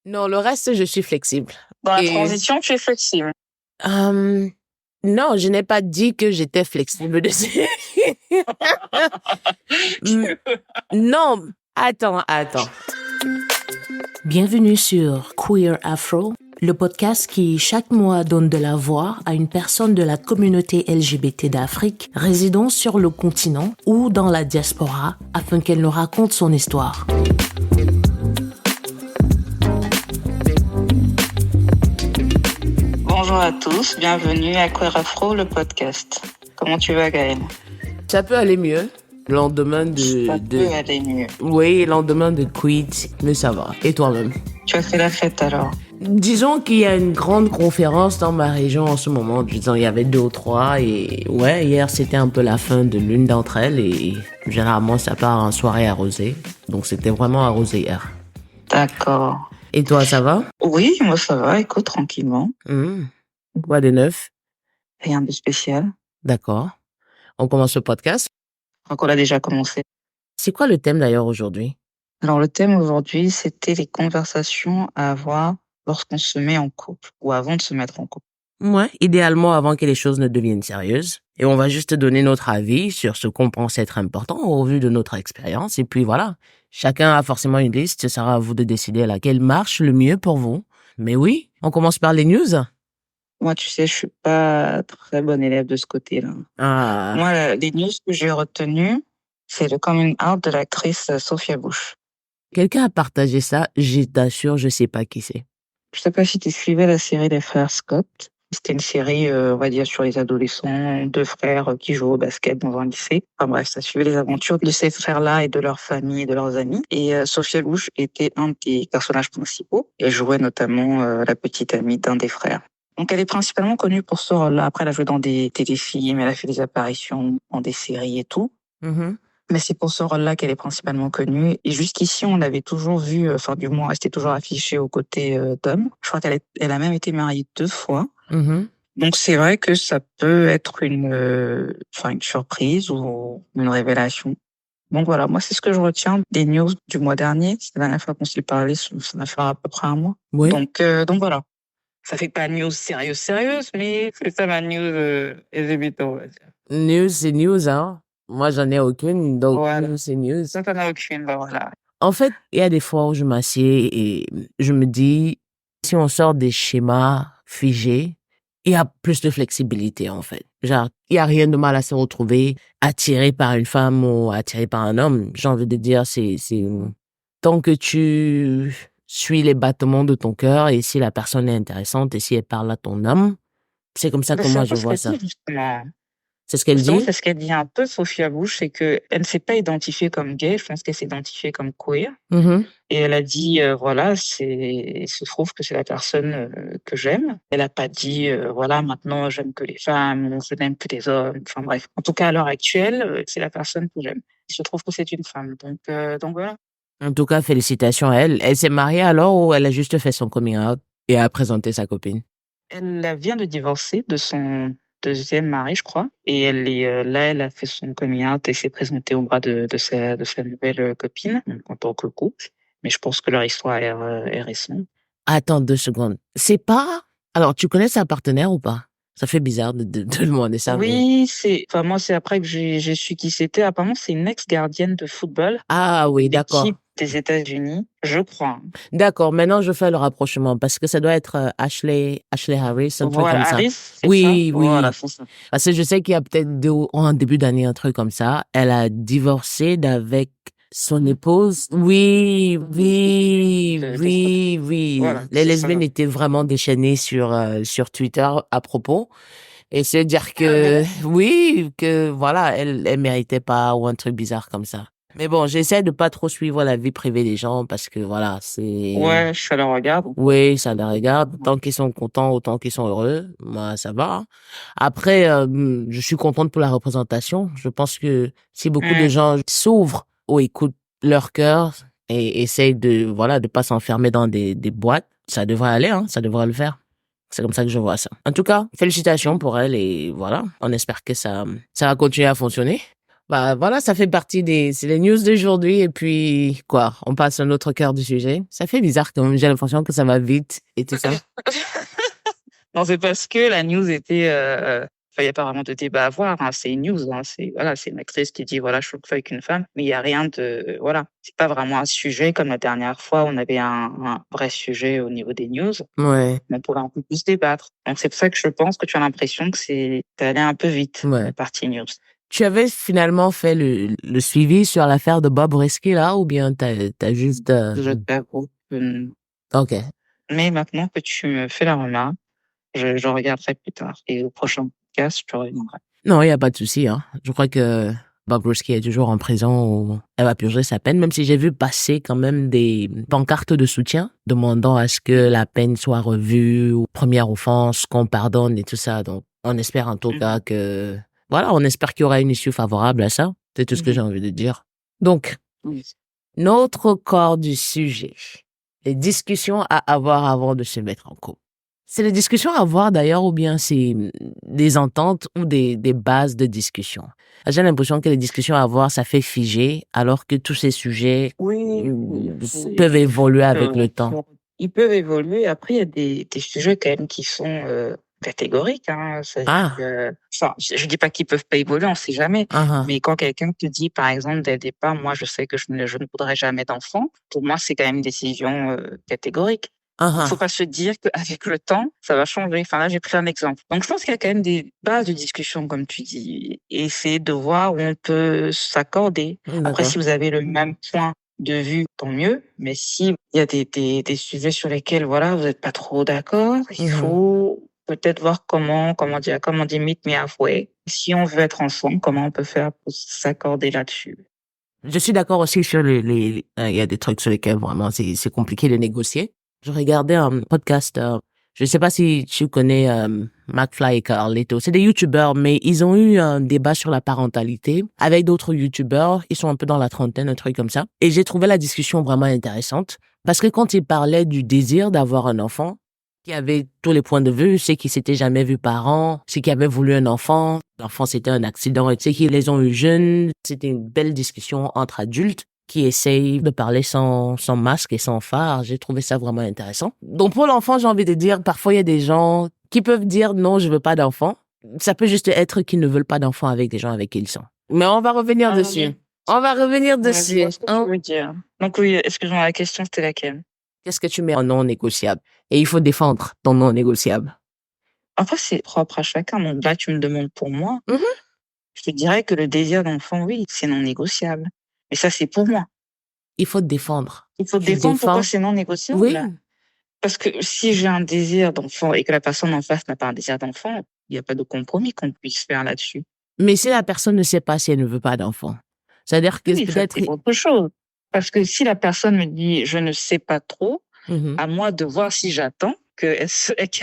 Non, le reste, je suis flexible. Dans la Et transition, tu es flexible. non, je n'ai pas dit que j'étais flexible dessus. Non, attends. Bienvenue sur Queer Afro, le podcast qui chaque mois donne de la voix à une personne de la communauté LGBT d'Afrique résidant sur le continent ou dans la diaspora afin qu'elle nous raconte son histoire. Bonjour à tous, bienvenue à Queer Afro, le podcast. Comment tu vas, Gaëlle? Ça peut aller mieux. Lendemain Ça peut aller mieux. Oui, lendemain de quit, mais ça va. Et toi-même? Tu as fait la fête alors? Disons qu'il y a une grande conférence dans ma région en ce moment. Disons, il y avait 2 ou 3 et ouais, hier c'était un peu la fin de l'une d'entre elles et généralement ça part en soirée arrosée. Donc c'était vraiment arrosé hier. D'accord. Et toi, ça va? Oui, moi ça va, écoute, tranquillement. Quoi de neuf? Rien de spécial. D'accord. On commence le podcast. Donc on a déjà commencé. C'est quoi le thème d'ailleurs aujourd'hui? Alors le thème aujourd'hui, c'était les conversations à avoir lorsqu'on se met en couple ou avant de se mettre en couple. Ouais, idéalement avant que les choses ne deviennent sérieuses. Et on va juste donner notre avis sur ce qu'on pense être important au vu de notre expérience. Et puis voilà, chacun a forcément une liste. Ce sera à vous de décider laquelle marche le mieux pour vous. Mais oui, on commence par les news. Moi, tu sais, je suis pas très bonne élève de ce côté-là. Ah, Moi, les news que j'ai retenues, c'est le coming out de l'actrice Sophia Bush. quelqu'un a partagé ça. Je t'assure, je sais pas qui c'est. Je sais pas si tu suivais la série des frères Scott. C'était une série, on va dire, sur les adolescents, 2 frères qui jouent au basket dans un lycée. Enfin bref, ça suivait les aventures de ces frères-là et de leur famille et de leurs amis. Et Sophia Bush était un des personnages principaux. Elle jouait notamment la petite amie d'un des frères. Donc elle est principalement connue pour ce rôle-là. Après, elle a joué dans des téléfilms, elle a fait des apparitions dans des séries et tout. Mais c'est pour ce rôle-là qu'elle est principalement connue. Et jusqu'ici, on l'avait toujours vue, enfin du moins, elle était toujours affichée aux côtés d'hommes. Je crois elle a même été mariée 2 fois. Donc c'est vrai que ça peut être une surprise ou une révélation. Donc voilà, moi c'est ce que je retiens des news du mois dernier. C'est la dernière fois qu'on s'est parlé, ça va faire à peu près un mois. Oui. Donc voilà. Ça fait pas news sérieuse, mais c'est ça ma news LGBT, on va dire. News, c'est news, hein. Moi, j'en ai aucune, donc Voilà. news, c'est news. Ça, t'en as aucune, bah voilà. En fait, il y a des fois où je m'assieds et je me dis, si on sort des schémas figés, il y a plus de flexibilité, en fait. Genre, il y a rien de mal à se retrouver attiré par une femme ou attiré par un homme. J'ai envie de dire, c'est, tant que tu suis les battements de ton cœur et si la personne est intéressante et si elle parle à ton âme, c'est comme ça que moi je vois ça. Justement. C'est ce qu'elle Justement, dit? c'est ce qu'elle dit un peu, Sophia Bush, c'est que elle ne s'est pas identifiée comme gay, je pense qu'elle s'est identifiée comme queer. Et elle a dit, voilà, il se trouve que c'est la personne que j'aime. Elle a pas dit, voilà, maintenant j'aime que les femmes, je n'aime que les hommes. Enfin bref. En tout cas, à l'heure actuelle, c'est la personne que j'aime. Il se trouve que c'est une femme. Donc voilà. En tout cas, félicitations à elle. Elle s'est mariée alors ou elle a juste fait son coming out et a présenté sa copine? Elle vient de divorcer de son deuxième mari, je crois. Et elle a fait son coming out et s'est présentée au bras de sa nouvelle copine, donc en tant que couple. Mais je pense que leur histoire est récente. Attends 2 secondes. C'est pas... Alors, tu connais sa partenaire ou pas? Ça fait bizarre de demander ça. Oui, moi, c'est après que j'ai su qui c'était. Apparemment, c'est une ex-gardienne de football. Ah oui, d'accord. D'équipe des États-Unis, je crois. D'accord, maintenant je fais le rapprochement parce que ça doit être Ashley Harris, un truc comme ça. Harris, c'est Oui, ça? oui. Voilà, c'est ça. Parce que je sais qu'il y a peut-être en début d'année, un truc comme ça. Elle a divorcé d'avec son épouse. Oui. Voilà, Les c'est lesbiennes ça. étaient vraiment déchaînées sur Twitter à propos. Et c'est dire que, oui, que voilà, elle méritait pas ou un truc bizarre comme ça. Mais bon, j'essaie de pas trop suivre la vie privée des gens parce que voilà, c'est... Ouais, ça le regarde. Oui, ça les regarde. Tant qu'ils sont contents, autant qu'ils sont heureux, moi, ça va. Après, je suis contente pour la représentation. Je pense que si beaucoup de gens s'ouvrent ou écoutent leur cœur et essayent de pas s'enfermer dans des boîtes, ça devrait aller, hein, ça devrait le faire. C'est comme ça que je vois ça. En tout cas, félicitations pour elle et voilà. On espère que ça va continuer à fonctionner. Bah voilà, ça fait partie c'est les news d'aujourd'hui et puis quoi, on passe à notre cœur du sujet. Ça fait bizarre quand même, j'ai l'impression que ça va vite et tout ça. Non, c'est parce que la news était, enfin, il y a pas vraiment de débat à avoir, hein, c'est une news, hein, c'est une actrice qui dit: «Voilà, je couche avec une femme», mais il y a rien de voilà, c'est pas vraiment un sujet comme la dernière fois, on avait un vrai sujet au niveau des news, Ouais, on pouvait un peu plus débattre. Donc c'est pour ça que je pense que tu as l'impression que c'est allé un peu vite, ouais. la partie news. Tu avais finalement fait le suivi sur l'affaire de Bob Risky là ou bien t'as juste Je t'avoue que OK. mais maintenant que tu me fais la remarque, je regarderai plus tard et au prochain podcast, je te reviendrai. Non, il y a pas de souci hein. Je crois que Bob Risky est toujours en prison ou elle va purger sa peine, même si j'ai vu passer quand même des pancartes de soutien demandant à ce que la peine soit revue ou première offense, qu'on pardonne et tout ça. Donc, on espère en tout cas que voilà, on espère qu'il y aura une issue favorable à ça. C'est tout ce que j'ai envie de dire. Donc, Oui. notre corps du sujet. Les discussions à avoir avant de se mettre en couple. C'est les discussions à avoir d'ailleurs ou bien c'est des ententes ou des bases de discussion. J'ai l'impression que les discussions à avoir, ça fait figer alors que tous ces sujets Oui, peuvent évoluer avec le temps. ils peuvent évoluer. Après, il y a des sujets quand même qui sont catégoriques. Hein. Ah, Enfin, je dis pas qu'ils peuvent pas évoluer, on sait jamais. ah, ah, Mais quand quelqu'un te dit, par exemple, dès le départ, moi, je sais que je ne voudrais jamais d'enfant, pour moi, c'est quand même une décision catégorique. Il faut ah, pas se dire qu'avec le temps, ça va changer. Enfin, là, j'ai pris un exemple. Donc, je pense qu'il y a quand même des bases de discussion, comme tu dis, et essayer de voir où on peut s'accorder. ah. Après, D'accord. si vous avez le même point de vue, tant mieux. Mais s'il y a des sujets sur lesquels, voilà, vous n'êtes pas trop d'accord, il Mhm. faut peut-être voir comment on dit meet me halfway. Si on veut être ensemble, comment on peut faire pour s'accorder là-dessus. Je suis d'accord aussi sur il y a des trucs sur lesquels vraiment c'est compliqué de négocier. Je regardais un podcast, je sais pas si tu connais McFly et Carlito. C'est des YouTubeurs, mais ils ont eu un débat sur la parentalité avec d'autres YouTubeurs. Ils sont un peu dans la trentaine, un truc comme ça. Et j'ai trouvé la discussion vraiment intéressante parce que quand ils parlaient du désir d'avoir un enfant, qui avait tous les points de vue, ceux qui s'étaient jamais vus parents, ceux qui avaient voulu un enfant, l'enfant c'était un accident, et ceux qui les ont eu jeunes. C'était une belle discussion entre adultes qui essayent de parler sans masque et sans phare. J'ai trouvé ça vraiment intéressant. Donc pour l'enfant, j'ai envie de dire, parfois il y a des gens qui peuvent dire non, je veux pas d'enfant. Ça peut juste être qu'ils ne veulent pas d'enfant avec des gens avec qui ils sont. Mais on va revenir Ah, dessus. On va revenir ouais, je vois dessus. ce que tu Hein? veux dire. Donc oui, excuse-moi, la question c'était laquelle? Qu'est-ce que tu mets en non négociable? Et il faut défendre ton non négociable. Après, c'est propre à chacun. Donc là, tu me demandes pour moi. Mhm. Je te dirais que le désir d'enfant, oui, c'est non négociable. Mais ça, c'est pour moi. Il faut te défendre. Il faut Tu défendre pourquoi défends. c'est non Oui, négociable. Parce que si j'ai un désir d'enfant et que la personne en face n'a pas un désir d'enfant, il n'y a pas de compromis qu'on puisse faire là-dessus. mais si la personne ne sait pas si elle ne veut pas d'enfant, c'est-à-dire que Oui, ça, peut-être... c'est autre chose. Parce que si la personne me dit je ne sais pas trop, Mhm, à moi de voir si j'attends qu'elle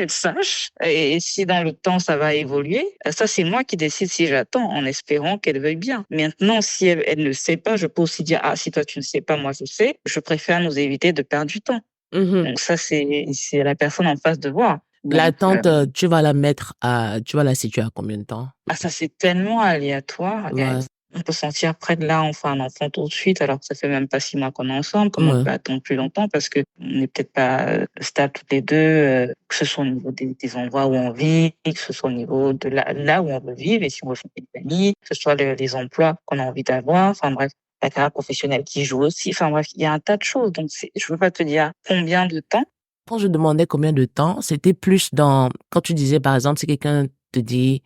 sache et si dans le temps ça va évoluer. Ça, c'est moi qui décide si j'attends en espérant qu'elle veuille bien. Maintenant, si elle ne sait pas, je peux aussi dire, ah, si toi tu ne sais pas, moi je sais, je préfère nous éviter de perdre du temps. mhm. Donc ça, c'est à la personne en face de voir. Donc, L'attente, tu vas la situer à combien de temps? ah, ça, c'est tellement aléatoire. Ouais, On peut sentir près de là, on fait un enfant tout de suite, alors que ça fait même pas 6 mois qu'on est ensemble. Comment on ouais. peut attendre plus longtemps parce que on n'est peut-être pas stables toutes les deux, que ce soit au niveau des endroits où on vit, que ce soit au niveau de là où on veut vivre, et si on veut fonder une famille, que ce soit les emplois qu'on a envie d'avoir. Enfin bref, la carrière professionnelle qui joue aussi. Enfin bref, il y a un tas de choses. Donc je veux pas te dire combien de temps. Quand je demandais combien de temps, c'était plus quand tu disais, par exemple, si quelqu'un te dit,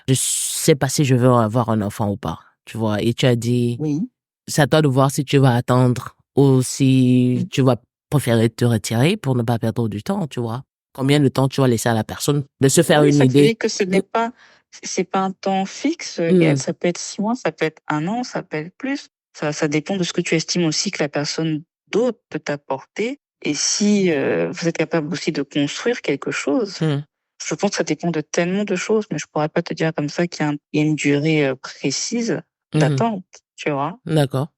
je sais pas si je veux avoir un enfant ou pas, tu vois, et tu as dit, Oui. c'est à toi de voir si tu vas attendre ou si tu vas préférer te retirer pour ne pas perdre du temps, tu vois. Combien de temps tu vas laisser à la personne de se faire Oui, une ça te idée? dit que ce n'est pas, c'est pas un temps fixe. Mm, Ça peut être 6 mois, ça peut être un an, ça peut être plus. Ça dépend de ce que tu estimes aussi que la personne d'autre peut t'apporter. Et si vous êtes capable aussi de construire quelque chose, mm, je pense que ça dépend de tellement de choses, mais je pourrais pas te dire comme ça qu'il y a une durée précise mhm. d'attente, tu vois. D'accord.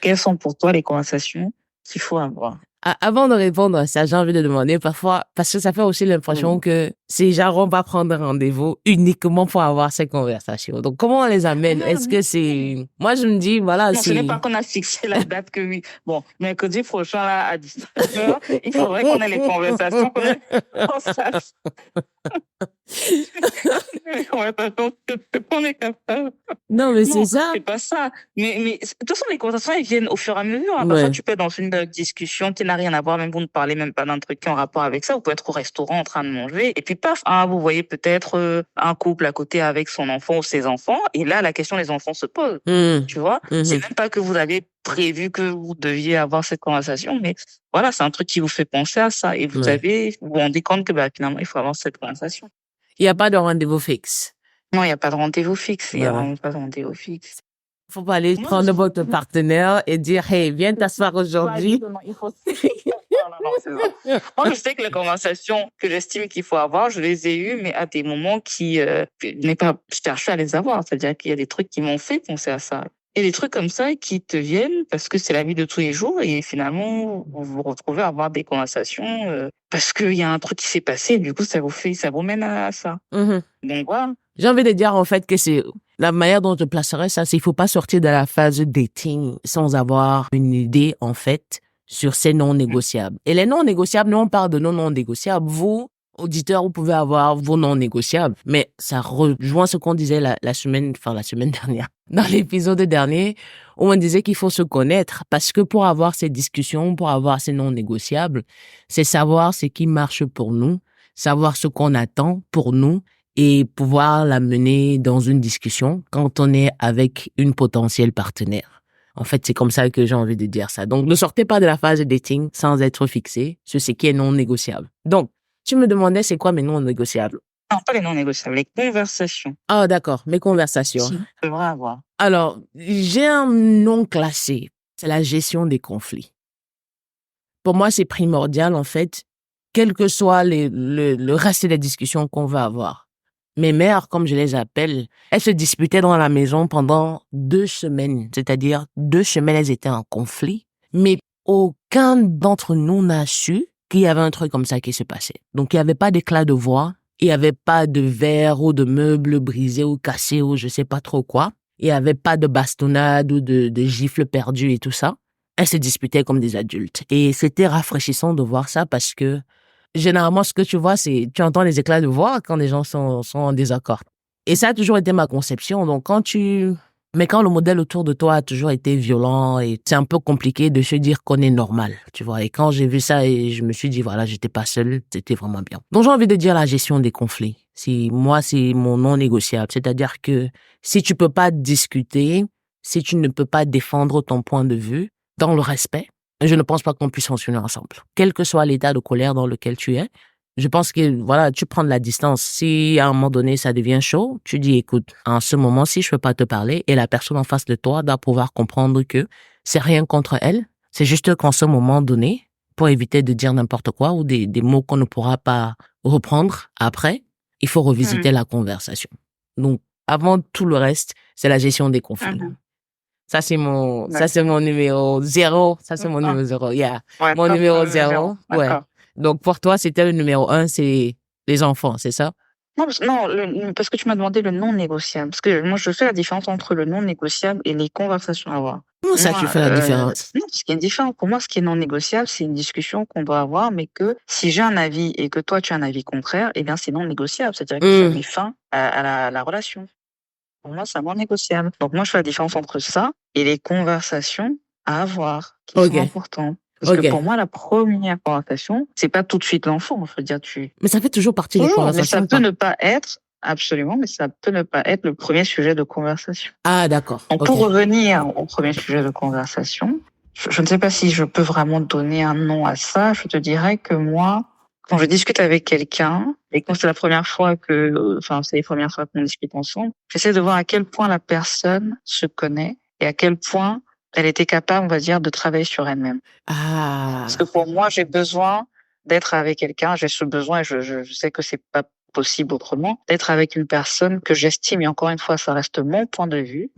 Quelles sont pour toi les conversations qu'il faut avoir? Avant de répondre à ça, j'ai envie de demander parfois, parce que ça fait aussi l'impression que c'est genre on va prendre rendez-vous uniquement pour avoir ces conversations. Donc comment on les amène? Est-ce que c'est... Moi je me dis, voilà, Non, ce n'est pas qu'on a fixé la date que oui. Bon, mercredi prochain, là, à 19h, il faudrait qu'on ait les conversations, qu'on sache. Les conversations qu'on est capable. Non, mais c'est ça. C'est pas ça. Mais de toute façon, les conversations, elles viennent au fur et à mesure. Hein. Parfois, tu peux être dans une discussion qui n'a rien à voir, même vous ne parlez même pas d'un truc qui est en rapport avec ça. Vous pouvez être au restaurant en train de manger, et puis paf, hein, vous voyez peut-être un couple à côté avec son enfant ou ses enfants, et là, la question des enfants se pose. Tu vois, c'est même pas que vous avez prévu que vous deviez avoir cette conversation, mais voilà, c'est un truc qui vous fait penser à ça, et vous vous rendez compte que finalement, il faut avoir cette conversation. Il n'y a pas de rendez-vous fixe. Non, il n'y a pas de rendez-vous fixe. Il n'y a vraiment pas de rendez-vous fixe. Faut pas aller prendre votre partenaire et dire, hey, viens t'asseoir aujourd'hui. Il faut... non, c'est ça. Moi, je sais que les conversations que j'estime qu'il faut avoir, je les ai eues, mais à des moments qui n'ai pas cherché à les avoir. C'est-à-dire qu'il y a des trucs qui m'ont fait penser à ça. Et des trucs comme ça qui te viennent parce que c'est la vie de tous les jours et finalement, vous vous retrouvez à avoir des conversations parce qu'il y a un truc qui s'est passé et du coup, ça vous mène à ça. Donc, voilà. J'ai envie de dire, en fait, que c'est la manière dont je placerais ça, c'est qu'il faut pas sortir de la phase dating sans avoir une idée, en fait, sur ces non négociables. Et les non négociables, nous, on parle de non négociables. Vous, auditeurs, vous pouvez avoir vos non négociables. Mais ça rejoint ce qu'on disait la semaine dernière. Dans l'épisode dernier, où on disait qu'il faut se connaître. Parce que pour avoir ces discussions, pour avoir ces non négociables, c'est savoir ce qui marche pour nous, savoir ce qu'on attend pour nous, et pouvoir la mener dans une discussion quand on est avec une potentielle partenaire. En fait, c'est comme ça que j'ai envie de dire ça. Donc, ne sortez pas de la phase de dating sans être fixé sur ce qui est non négociable. Donc, tu me demandais c'est quoi mes non négociables? Non, pas les non négociables, les conversations. Ah, d'accord, mes conversations. Tu devrais avoir. Alors, j'ai un non classé. C'est la gestion des conflits. Pour moi, c'est primordial, en fait, quel que soit le reste des discussions qu'on va avoir. Mes mères, comme je les appelle, elles se disputaient dans la maison pendant 2 semaines. C'est-à-dire, 2 semaines, elles étaient en conflit. Mais aucun d'entre nous n'a su qu'il y avait un truc comme ça qui se passait. Donc, il n'y avait pas d'éclat de voix. Il n'y avait pas de verre ou de meubles brisés ou cassés ou je sais pas trop quoi. Il n'y avait pas de bastonnade ou de gifles perdus et tout ça. Elles se disputaient comme des adultes. Et c'était rafraîchissant de voir ça parce que généralement, ce que tu vois, c'est, tu entends les éclats de voix quand les gens sont en désaccord. Et ça a toujours été ma conception. Donc, mais quand le modèle autour de toi a toujours été violent et c'est un peu compliqué de se dire qu'on est normal, tu vois. Et quand j'ai vu ça et je me suis dit, voilà, j'étais pas seule, c'était vraiment bien. Donc, j'ai envie de dire la gestion des conflits. C'est mon non négociable. C'est-à-dire que si tu peux pas discuter, si tu ne peux pas défendre ton point de vue dans le respect, je ne pense pas qu'on puisse fonctionner ensemble. Quel que soit l'état de colère dans lequel tu es, je pense que, voilà, tu prends de la distance. Si à un moment donné, ça devient chaud, tu dis, écoute, en ce moment-ci, je peux pas te parler et la personne en face de toi doit pouvoir comprendre que c'est rien contre elle. C'est juste qu'en ce moment donné, pour éviter de dire n'importe quoi ou des mots qu'on ne pourra pas reprendre après, il faut revisiter la conversation. Donc, avant tout le reste, c'est la gestion des conflits. Ça, c'est mon numéro 0. Ça, c'est mon numéro 0. Yeah. Ouais, Mon numéro 0. 0. Ouais. Donc, pour toi, c'était le numéro 1, c'est les enfants, c'est ça? Non, parce que tu m'as demandé le non négociable. Parce que moi, je fais la différence entre le non négociable et les conversations à avoir. Comment ça, tu fais la différence? Non, parce qu'il y a une différence. Pour moi, ce qui est non négociable, c'est une discussion qu'on doit avoir, mais que si j'ai un avis et que toi, tu as un avis contraire, eh bien, c'est non négociable. C'est-à-dire que ça met fin à la relation. Pour moi, c'est non négociable. Donc, moi, je fais la différence entre ça et les conversations à avoir, qui sont importantes. Parce que pour moi, la première conversation, c'est pas tout de suite l'enfant. Je veux dire, Mais ça fait toujours partie des conversations. Mais ça peut ne pas être, absolument, mais ça peut ne pas être le premier sujet de conversation. Ah, d'accord. Donc, pour revenir au premier sujet de conversation, je ne sais pas si je peux vraiment donner un nom à ça. Je te dirais que moi, quand je discute avec quelqu'un, et quand c'est la première fois c'est les premières fois qu'on discute ensemble, j'essaie de voir à quel point la personne se connaît et à quel point elle était capable, on va dire, de travailler sur elle-même. Ah. Parce que pour moi, j'ai besoin d'être avec quelqu'un, j'ai ce besoin et je sais que c'est pas possible autrement, d'être avec une personne que j'estime, et encore une fois, ça reste mon point de vue,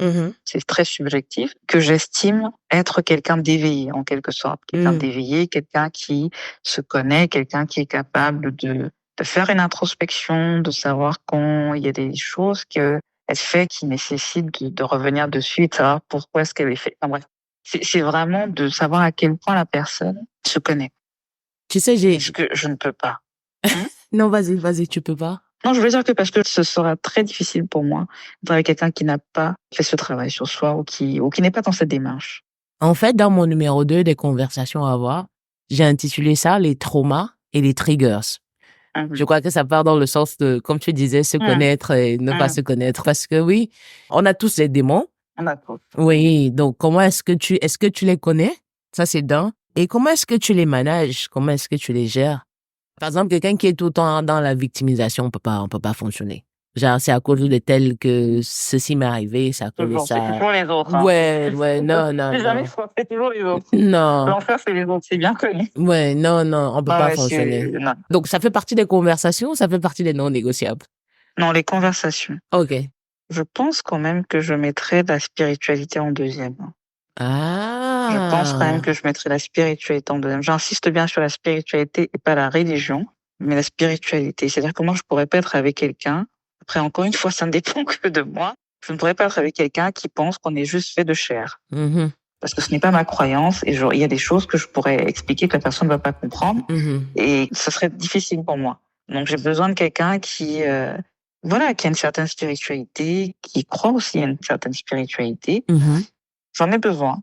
c'est très subjectif, que j'estime être quelqu'un d'éveillé, en quelque sorte. Quelqu'un d'éveillé, quelqu'un qui se connaît, quelqu'un qui est capable de faire une introspection, de savoir quand il y a des choses qu'elle fait qui nécessitent de revenir dessus et de savoir pourquoi est-ce qu'elle est fait. Enfin, bref. C'est vraiment de savoir à quel point la personne se connaît. Tu sais, Ce que je ne peux pas. Non, vas-y, tu peux pas. Non, je veux dire que parce que ce sera très difficile pour moi d'être avec quelqu'un qui n'a pas fait ce travail sur soi ou qui n'est pas dans cette démarche. En fait, dans mon numéro 2 des conversations à avoir, j'ai intitulé ça les traumas et les triggers. Je crois que ça part dans le sens de, comme tu disais, se connaître et ne pas se connaître. Parce que oui, on a tous des démons. D'accord. Oui, donc comment est-ce que tu les connais? Ça, c'est d'un. Et comment est-ce que tu les manages? Comment est-ce que tu les gères? Par exemple, quelqu'un qui est tout le temps dans la victimisation, on peut pas fonctionner. Genre, c'est à cause de tel que ceci m'est arrivé, c'est à cause de ça. C'est toujours les autres. Hein. Ouais, non. Jamais c'est toujours les autres. Non. L'enfer, c'est les autres, c'est bien connu. Ouais, non, on peut pas fonctionner. Non. Donc, ça fait partie des conversations, ça fait partie des non négociables. Non, les conversations. Ok. Je pense quand même que je mettrais la spiritualité en deuxième. Ah. Je pense quand même que je mettrais la spiritualité en deuxième. J'insiste bien sur la spiritualité et pas la religion, mais la spiritualité. C'est-à-dire que moi, je pourrais pas être avec quelqu'un. Après, encore une fois, ça ne dépend que de moi. Je ne pourrais pas être avec quelqu'un qui pense qu'on est juste fait de chair. Parce que ce n'est pas ma croyance et il y a des choses que je pourrais expliquer que la personne ne va pas comprendre et ça serait difficile pour moi. Donc, j'ai besoin de quelqu'un qui a une certaine spiritualité, qui croit aussi à une certaine spiritualité. J'en ai besoin.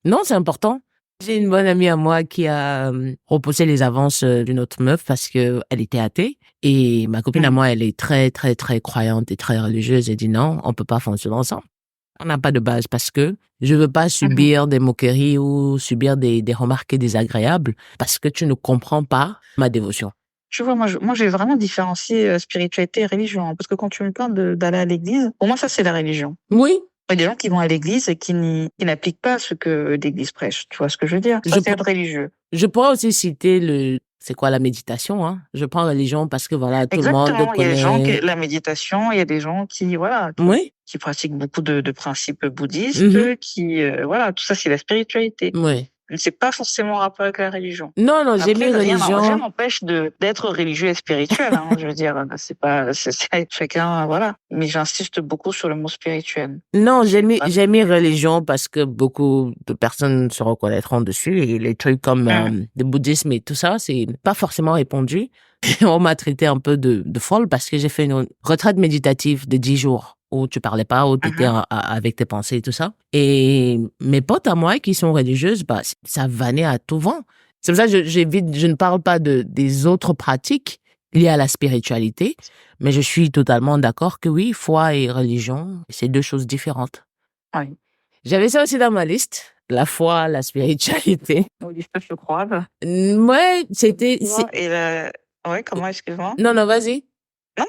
Non, c'est important. J'ai une bonne amie à moi qui a repoussé les avances d'une autre meuf parce que elle était athée. Et ma copine à moi, elle est très, très, très croyante et très religieuse. Elle dit non, on peut pas fonctionner ensemble. On n'a pas de base parce que je veux pas subir des moqueries ou subir des remarques désagréables parce que tu ne comprends pas ma dévotion. Tu vois, moi, j'ai vraiment différencié spiritualité et religion. Parce que quand tu me parles d'aller à l'église, pour moi, ça, c'est la religion. Oui. Il y a des gens qui vont à l'église et qui n'appliquent pas ce que l'église prêche. Tu vois ce que je veux dire? Ça, c'est être religieux. Je pourrais aussi citer c'est quoi la méditation, hein? Je prends religion parce que voilà, tout le monde connaît. Il y a des gens la méditation, il y a des gens qui qui pratiquent beaucoup de principes bouddhistes, qui tout ça, c'est la spiritualité. Oui. C'est pas forcément en rapport avec la religion. Non, j'ai mis religion. Rien n'empêche d'être religieux et spirituel, hein. Je veux dire, c'est chacun, voilà. Mais j'insiste beaucoup sur le mot spirituel. Non, j'ai mis religion parce que beaucoup de personnes se reconnaîtront dessus et les trucs comme le bouddhisme et tout ça, c'est pas forcément répandu. On m'a traité un peu de folle parce que j'ai fait une retraite méditative de 10 jours où tu parlais pas, où tu étais avec tes pensées et tout ça. Et mes potes à moi qui sont religieuses, ça vannait à tout vent. C'est pour ça que je ne parle pas des autres pratiques liées à la spiritualité, mais je suis totalement d'accord que oui, foi et religion, c'est deux choses différentes. Oui. J'avais ça aussi dans ma liste, la foi, la spiritualité. Oui, je crois. Ouais, c'était... Ouais, comment, excuse-moi? Non, vas-y. Non,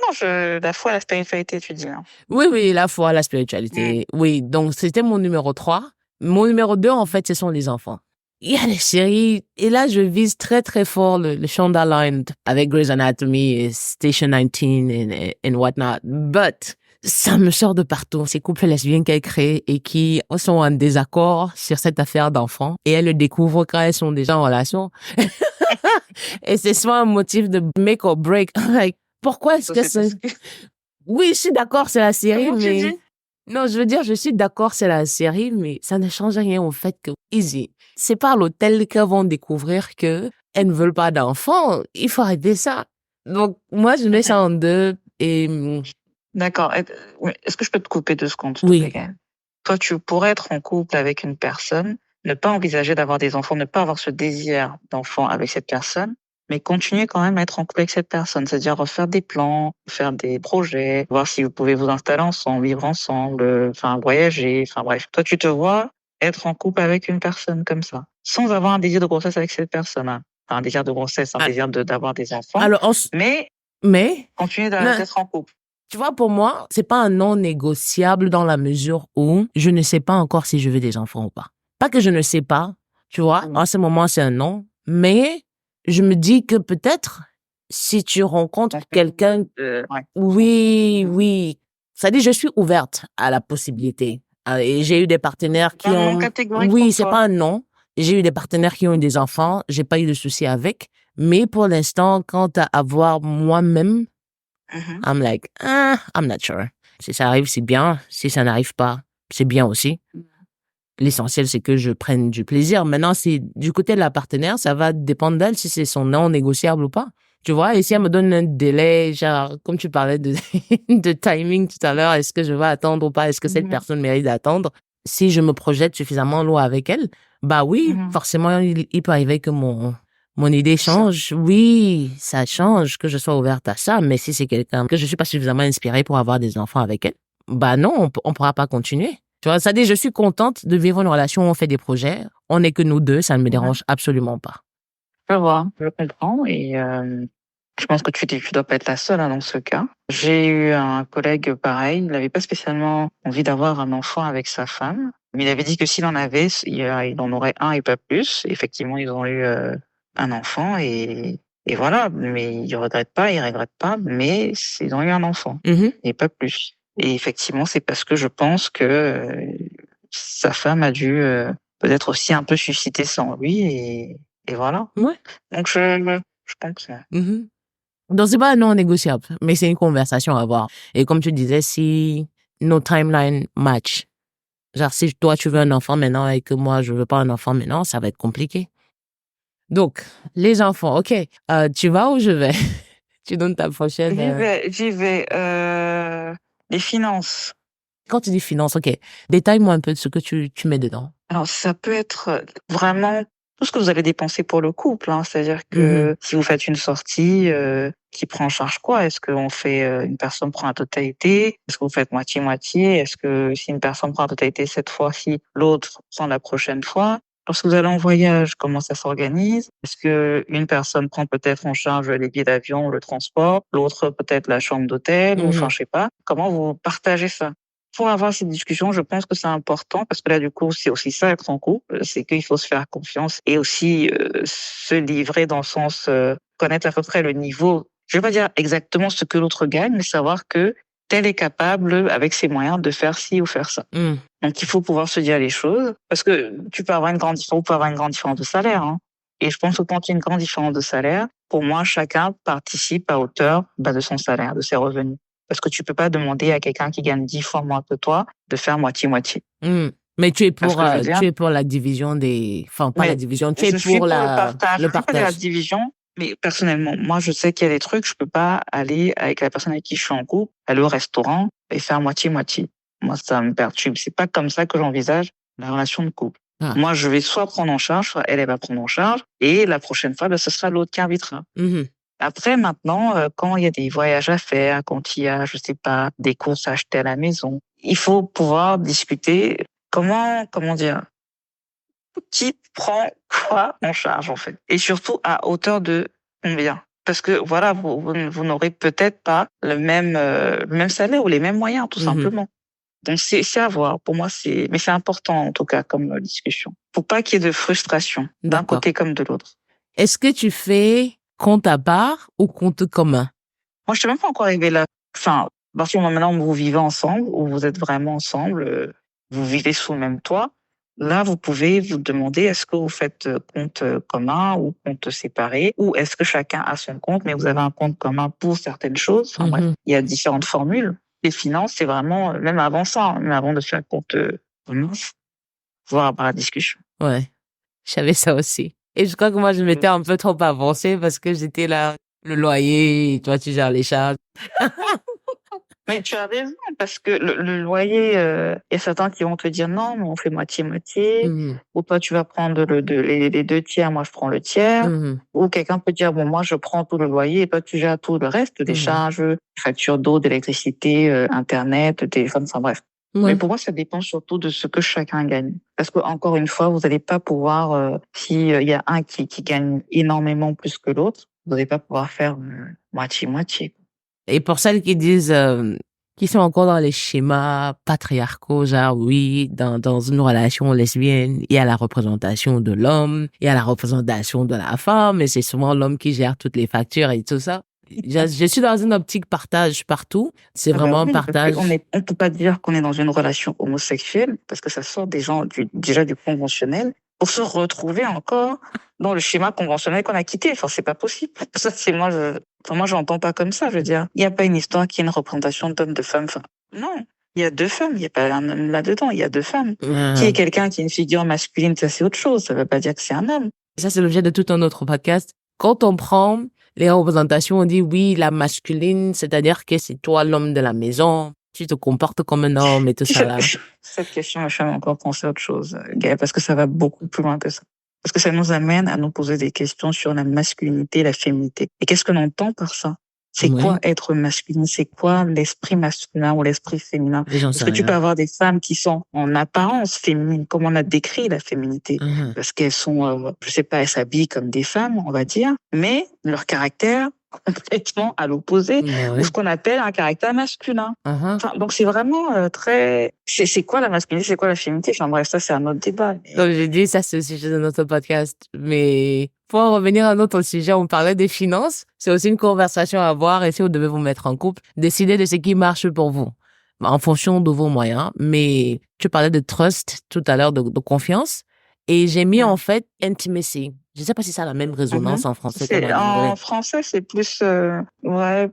la foi, la spiritualité, tu dis. Hein. Oui, la foi, la spiritualité. Oui, donc c'était mon numéro 3. Mon numéro 2, en fait, ce sont les enfants. Il y a des séries, et là, je vise très, très fort le Shonda Rhimes avec Grey's Anatomy et Station 19 and whatnot. But, ça me sort de partout. Ces couples lesbiennes qu'elle crée et qui sont en désaccord sur cette affaire d'enfants. Et elles le découvrent quand elles sont déjà en relation. Et c'est soit un motif de make or break. Like, pourquoi est-ce que c'est... Oui, je suis d'accord, c'est la série, mais... Non, je veux dire, je suis d'accord, c'est la série, mais ça ne change rien au fait que, easy. C'est pas à l'hôtel qu'elles vont découvrir que elles ne veulent pas d'enfants. Il faut arrêter ça. Donc, moi, je mets ça en deux et... D'accord. Est-ce que je peux te couper 2 secondes? Oui. Toi, tu pourrais être en couple avec une personne, ne pas envisager d'avoir des enfants, ne pas avoir ce désir d'enfant avec cette personne, mais continuer quand même à être en couple avec cette personne, c'est-à-dire refaire des plans, faire des projets, voir si vous pouvez vous installer ensemble, vivre ensemble, voyager, bref. Toi, tu te vois être en couple avec une personne comme ça, sans avoir un désir de grossesse avec cette personne. Hein. Enfin, un désir de grossesse, un désir d'avoir des enfants. Alors, mais continuer d'être en couple. Tu vois, pour moi, c'est pas un non négociable dans la mesure où je ne sais pas encore si je veux des enfants ou pas. Pas que je ne sais pas, tu vois. En ce moment, c'est un non, mais je me dis que peut-être si tu rencontres Donc, quelqu'un, ouais. oui. Ça dit, je suis ouverte à la possibilité. Et j'ai eu des partenaires C'est qui pas un non ont, catégorique oui, pour c'est toi. pas un non. J'ai eu des partenaires qui ont eu des enfants. J'ai pas eu de soucis avec. Mais pour l'instant, quant à avoir moi-même, Mhm. I'm like, I'm not sure. Si ça arrive, c'est bien. Si ça n'arrive pas, c'est bien aussi. L'essentiel, c'est que je prenne du plaisir. Maintenant, c'est du côté de la partenaire, ça va dépendre d'elle si c'est son non négociable ou pas. Tu vois, et si elle me donne un délai, genre, comme tu parlais de, de timing tout à l'heure, est-ce que je vais attendre ou pas? Est-ce que cette Mhm. personne mérite d'attendre? Si je me projette suffisamment loin avec elle, bah oui, Mhm. forcément, il peut arriver que mon idée Ça. change. Oui, ça change, que je sois ouverte à ça. Mais si c'est quelqu'un que je suis pas suffisamment inspirée pour avoir des enfants avec elle, bah non, on pourra pas continuer. Tu vois, ça dit, je suis contente de vivre une relation où on fait des projets. On n'est que nous deux, ça ne me Ouais. dérange absolument pas. Je vois, je comprends et je pense que tu dois pas être la seule hein, dans ce cas. J'ai eu un collègue pareil, il n'avait pas spécialement envie d'avoir un enfant avec sa femme, mais il avait dit que s'il en avait, il en aurait un et pas plus. Effectivement, ils ont eu un enfant et voilà, mais il regrette pas, mais ils ont eu un enfant Mhm. et pas plus. Et effectivement, c'est parce que je pense que sa femme a dû peut-être aussi un peu susciter ça en lui et voilà. Ouais. Donc je pense, ouais. Mhm. Donc, c'est pas un non négociable, mais c'est une conversation à avoir. Et comme tu disais, si nos timelines match, genre si toi tu veux un enfant maintenant et que moi je veux pas un enfant maintenant, ça va être compliqué. Donc, les enfants, ok. Tu vas où je vais? Tu donnes ta prochaine. J'y vais. Les finances. Quand tu dis finance, ok. Détaille-moi un peu de ce que tu mets dedans. Alors ça peut être vraiment tout ce que vous allez dépenser pour le couple, hein. C'est-à-dire Mhm. que si vous faites une sortie, qui prend en charge quoi? Est-ce qu'on fait, une personne prend la totalité? Est-ce que vous faites moitié-moitié? Est-ce que si une personne prend la totalité cette fois-ci, l'autre prend la prochaine fois? Lorsque vous allez en voyage, comment ça s'organise? Est-ce que une personne prend peut-être en charge les billets d'avion, le transport, l'autre peut-être la chambre d'hôtel ou enfin Mhm. je sais pas. Comment vous partagez ça? Pour avoir cette discussion, je pense que c'est important parce que là, du coup, c'est aussi ça être en couple, c'est qu'il faut se faire confiance et aussi se livrer dans le sens connaître à peu près le niveau. Je vais pas dire exactement ce que l'autre gagne, mais savoir que tel est capable avec ses moyens de faire ci ou faire ça. Mhm. Donc, il faut pouvoir se dire les choses parce que tu peux avoir une grande différence, on peut avoir une grande différence de salaire. Hein. Et je pense que quand il y a une grande différence de salaire, pour moi, chacun participe à hauteur de son salaire, de ses revenus. Parce que tu peux pas demander à quelqu'un qui gagne 10 fois moins que toi de faire moitié-moitié. Mhm. Mais Tu vois ce que je veux dire? tu es pour la division des, enfin, pas la Mais division, tu es je suis pour pour le partage. le Je suis pas de la partage. division, mais personnellement, moi, je sais qu'il y a des trucs, je peux pas aller avec la personne avec qui je suis en couple, aller au restaurant et faire moitié-moitié. Moi, ça me perturbe. C'est pas comme ça que j'envisage la relation de couple. Ah. Moi, je vais soit prendre en charge, soit elle va prendre en charge, et la prochaine fois, ben, ce sera l'autre qui invitera. Mhm. Après, maintenant, quand il y a des voyages à faire, quand il y a, je sais pas, des courses à acheter à la maison, il faut pouvoir discuter comment dire, qui prend quoi en charge, en fait. Et surtout, à hauteur de combien. Parce que, voilà, vous n'aurez peut-être pas le même salaire ou les mêmes moyens, tout Mhm. simplement. Donc, c'est à voir. Pour moi, mais c'est important, en tout cas, comme discussion. Faut pas qu'il y ait de frustration, d'un D'accord. côté comme de l'autre. Est-ce que tu fais compte à part ou compte commun? Moi, je suis même pas encore arrivée là. Enfin, à partir du moment maintenant où vous vivez ensemble, où vous êtes vraiment ensemble, vous vivez sous le même toit, là, vous pouvez vous demander est-ce que vous faites compte commun ou compte séparé, ou est-ce que chacun a son compte, mais vous avez un compte commun pour certaines choses. Enfin bref, Mhm. il y a différentes formules. Les finances, c'est vraiment, même avant ça, hein, même avant de faire compte commun, voir avoir la discussion. Ouais. Je savais ça aussi. Et je crois que moi, je m'étais un peu trop avancée parce que j'étais là, le loyer, toi, tu gères les charges. Mais tu as raison, parce que le loyer, il y a certains qui vont te dire non, mais on fait moitié-moitié, Mhm. ou toi tu vas prendre les deux tiers, moi je prends le tiers, Mhm. ou quelqu'un peut dire bon moi je prends tout le loyer et toi tu gères tout le reste, les Mhm. charges, factures d'eau, d'électricité, internet, téléphone, enfin bref. Mais Ouais. pour moi ça dépend surtout de ce que chacun gagne, parce que encore une fois vous n'allez pas pouvoir, si il y a un qui gagne énormément plus que l'autre, vous n'allez pas pouvoir faire moitié-moitié. Et pour celles qui disent, qui sont encore dans les schémas patriarcaux, genre oui, dans une relation lesbienne, il y a la représentation de l'homme, il y a la représentation de la femme, et c'est souvent l'homme qui gère toutes les factures et tout ça. Je suis dans une optique partage partout. C'est Ah bah vraiment un oui, parce partage. on peut pas dire qu'on est dans une relation homosexuelle parce que ça sort des gens déjà du conventionnel pour se retrouver encore dans le schéma conventionnel qu'on a quitté. Enfin, c'est pas possible. Ça, c'est moi, je l'entends pas comme ça. Je veux dire, il y a pas une histoire qui est une représentation d'homme, de femme. Enfin, non. Il y a deux femmes. Il y a pas un homme là-dedans. Il y a deux femmes. Qui est quelqu'un qui est une figure masculine, ça c'est autre chose. Ça veut pas dire que c'est un homme. Ça, c'est l'objet de tout un autre podcast. Quand on prend les représentations, on dit oui, la masculine, c'est-à-dire que c'est toi l'homme de la maison, tu te comportes comme un homme et tout ça là. Cette question me fait encore penser à autre chose, Gaël, parce que ça va beaucoup plus loin que ça. Parce que ça nous amène à nous poser des questions sur la masculinité et la féminité. Et qu'est-ce qu'on entend par ça? C'est quoi être masculine? C'est quoi l'esprit masculin ou l'esprit féminin? Parce que tu peux avoir des femmes qui sont en apparence féminines, comme on a décrit la féminité. Parce qu'elles sont, je sais pas, elles s'habillent comme des femmes, on va dire, mais leur caractère complètement à l'opposé, ou ce qu'on appelle un caractère masculin. Enfin, donc c'est vraiment très... C'est quoi la masculinité, c'est quoi la féminité? Enfin bref, ça c'est un autre débat. Mais... Comme j'ai dit, ça c'est le sujet de notre podcast. Mais pour en revenir à notre sujet, on parlait des finances. C'est aussi une conversation à avoir, et si vous devez vous mettre en couple, décidez de ce qui marche pour vous, en fonction de vos moyens. Mais tu parlais de trust tout à l'heure, de confiance. Et j'ai mis en fait intimacy. Je sais pas si ça a la même résonance en français qu'en anglais. En français, c'est plus... mais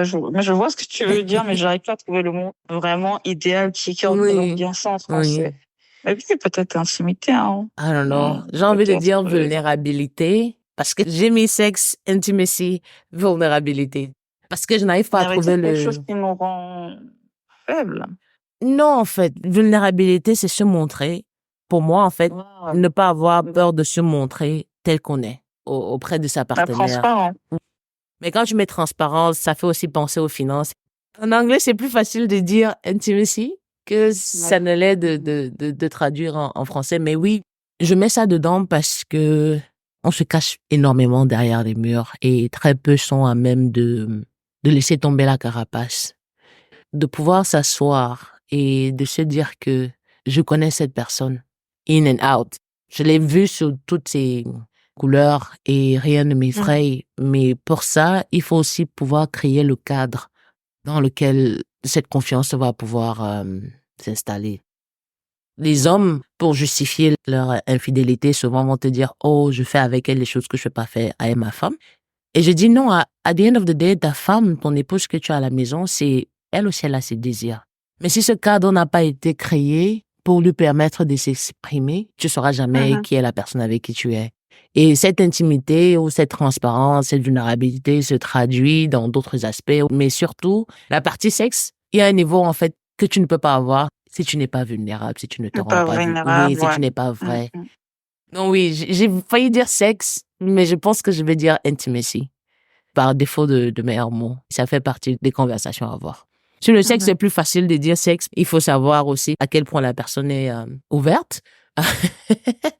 je vois ce que tu veux dire, mais j'arrive pas à trouver le mot vraiment idéal qui représente bien ça en français. Mais oui, peut-être intimité. Hein. I don't know. J'ai envie de dire vulnérabilité, parce que j'ai mis sexe, intimacy, vulnérabilité. Parce que je n'arrive pas à trouver quelque chose qui nous rend faible. Non, en fait, vulnérabilité, c'est se montrer. Pour moi, en fait, ne pas avoir peur de se montrer tel qu'on est auprès de sa partenaire. Transparent. Mais quand tu mets transparence, ça fait aussi penser aux finances. En anglais, c'est plus facile de dire intimacy que ça ne l'est de traduire en français. Mais oui, je mets ça dedans parce que on se cache énormément derrière les murs et très peu sont à même de laisser tomber la carapace. De pouvoir s'asseoir et de se dire que je connais cette personne, in and out. Je l'ai vue sous toutes ses couleurs et rien ne m'effraie. Mais pour ça, il faut aussi pouvoir créer le cadre dans lequel cette confiance va pouvoir s'installer. Les hommes, pour justifier leur infidélité, souvent vont te dire « Oh, je fais avec elle les choses que je ne fais pas faire avec ma femme. » Et je dis non, à the end of the day, ta femme, ton épouse que tu as à la maison, c'est elle aussi, elle a ses désirs. Mais si ce cadre n'a pas été créé pour lui permettre de s'exprimer, tu ne sauras jamais qui est la personne avec qui tu es. Et cette intimité ou cette transparence, cette vulnérabilité se traduit dans d'autres aspects. Mais surtout, la partie sexe, il y a un niveau, en fait, que tu ne peux pas avoir si tu n'es pas vulnérable, si tu ne te rends pas vulnérable, si tu n'es pas vrai. Donc oui, j'ai failli dire sexe, mais je pense que je vais dire intimacy, par défaut de meilleurs mots. Ça fait partie des conversations à avoir. Sur le sexe, c'est plus facile de dire sexe. Il faut savoir aussi à quel point la personne est ouverte.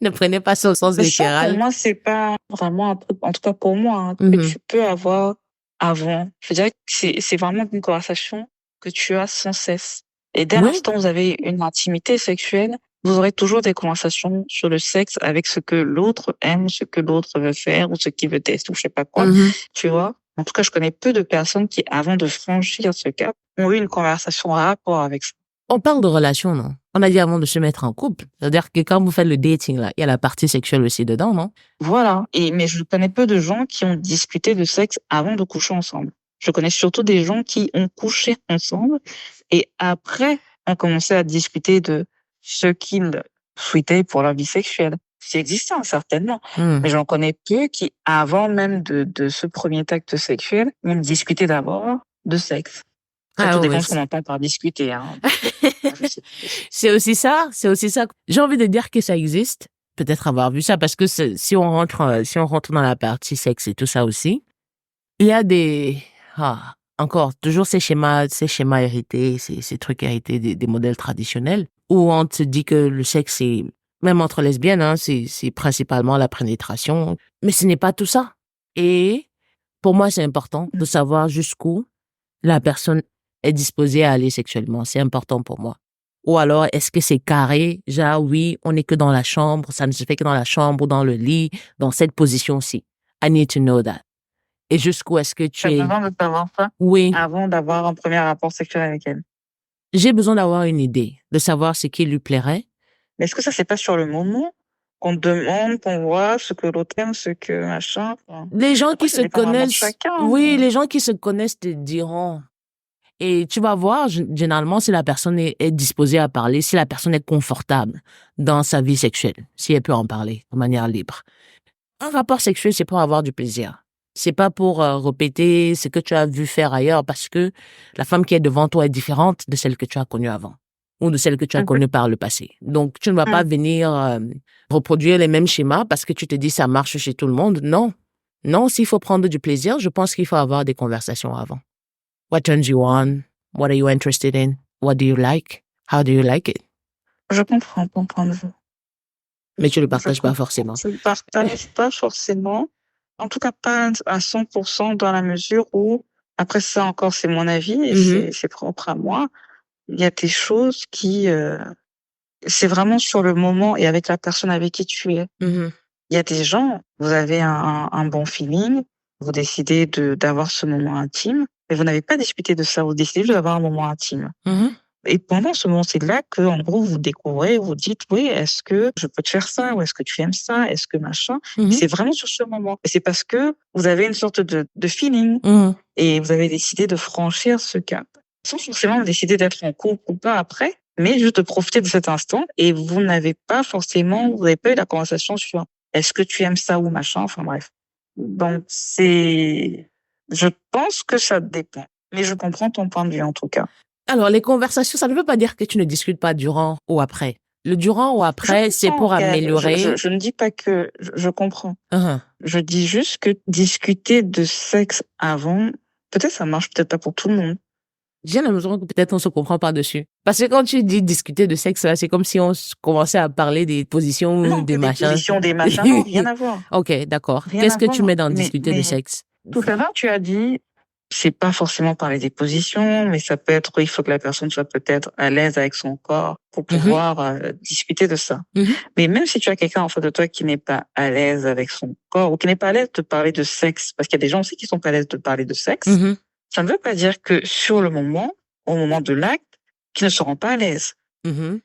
Ne prenez pas ça au sens littéral. Pour moi, c'est pas vraiment un truc, en tout cas pour moi, que tu peux avoir avant. Je veux dire que c'est vraiment une conversation que tu as sans cesse. Et dès l'instant où vous avez une intimité sexuelle, vous aurez toujours des conversations sur le sexe avec ce que l'autre aime, ce que l'autre veut faire ou ce qu'il veut tester ou je sais pas quoi. Tu vois? En tout cas, je connais peu de personnes qui, avant de franchir ce cap, ont eu une conversation en rapport avec ça. On parle de relation, non? On a dit avant de se mettre en couple. C'est-à-dire que quand vous faites le dating, là, il y a la partie sexuelle aussi dedans, non? Voilà. Mais je connais peu de gens qui ont discuté de sexe avant de coucher ensemble. Je connais surtout des gens qui ont couché ensemble et après ont commencé à discuter de ce qu'ils souhaitaient pour leur vie sexuelle. C'est existant, certainement. Mais j'en connais peu qui, avant même de ce premier acte sexuel, ont discuté d'abord de sexe. Ça tout dépend ce qu'on entend par discuter. Hein. C'est aussi ça. J'ai envie de dire que ça existe. Peut-être avoir vu ça parce que si on rentre dans la partie sexe et tout ça aussi, il y a encore toujours ces schémas hérités, ces trucs hérités des modèles traditionnels où on te dit que le sexe c'est même entre lesbiennes, hein, c'est principalement la pénétration, mais ce n'est pas tout ça. Et pour moi, c'est important de savoir jusqu'où la personne est disposé à aller sexuellement? C'est important pour moi. Ou alors, est-ce que c'est carré? Genre, oui, on n'est que dans la chambre, ça ne se fait que dans la chambre ou dans le lit, dans cette position-ci. I need to know that. Et jusqu'où est-ce que tu T'as es? besoin de savoir ça Oui, avant d'avoir un premier rapport sexuel avec elle. j'ai besoin d'avoir une idée, de savoir ce qui lui plairait. Mais est-ce que ça, c'est pas sur le moment qu'on demande, qu'on voit ce que l'autre aime, ce que machin? Enfin, Les gens après, qui ça se dépend vraiment de connaissent, chacun. oui, les gens qui se connaissent te diront. Et tu vas voir, généralement, si la personne est disposée à parler, si la personne est confortable dans sa vie sexuelle, si elle peut en parler de manière libre. Un rapport sexuel, c'est pour avoir du plaisir. C'est pas pour répéter ce que tu as vu faire ailleurs parce que la femme qui est devant toi est différente de celle que tu as connue avant ou de celle que tu as connue par le passé. Donc, tu ne vas pas venir reproduire les mêmes schémas parce que tu te dis ça marche chez tout le monde. Non. Non, s'il faut prendre du plaisir, je pense qu'il faut avoir des conversations avant. What turns you on? What are you interested in? What do you like? How do you like it? Je comprends ton point de vue. Mais tu le partages pas forcément. Je le partage pas forcément. En tout cas, pas à 100% dans la mesure où, après ça encore, c'est mon avis et c'est propre à moi. Il y a des choses qui, c'est vraiment sur le moment et avec la personne avec qui tu es. Il y a des gens, vous avez un bon feeling, vous décidez d'avoir ce moment intime, mais vous n'avez pas discuté de ça, vous décidez juste d'avoir un moment intime. Et pendant ce moment, c'est là que, en gros, vous découvrez, vous dites, oui, est-ce que je peux te faire ça? Ou est-ce que tu aimes ça? Est-ce que machin? C'est vraiment sur ce moment. Et c'est parce que vous avez une sorte de feeling et vous avez décidé de franchir ce cap. Sans forcément décider d'être en couple ou pas après, mais juste de profiter de cet instant et vous n'avez pas forcément, vous n'avez pas eu la conversation sur est-ce que tu aimes ça ou machin? Enfin, bref. Donc, je pense que ça dépend. Mais je comprends ton point de vue, en tout cas. Alors, les conversations, ça ne veut pas dire que tu ne discutes pas durant ou après. Le durant ou après, c'est pour améliorer. Je ne dis pas que je comprends. Je dis juste que discuter de sexe avant, peut-être ça marche, peut-être pas pour tout le monde. J'ai l'impression que peut-être on se comprend pas dessus. Parce que quand tu dis discuter de sexe, c'est comme si on commençait à parler des positions ou des machins. Des positions, des machins, non, rien à voir. Ok, d'accord. Qu'est-ce que tu mets dans discuter de sexe? Tout à l'heure, tu as dit, c'est pas forcément parler des positions, mais ça peut être, il faut que la personne soit peut-être à l'aise avec son corps pour pouvoir discuter de ça. Mais même si tu as quelqu'un en face de toi qui n'est pas à l'aise avec son corps ou qui n'est pas à l'aise de parler de sexe, parce qu'il y a des gens aussi qui sont pas à l'aise de parler de sexe, ça ne veut pas dire que sur le moment, au moment de l'acte, qu'ils ne seront pas à l'aise. Donc,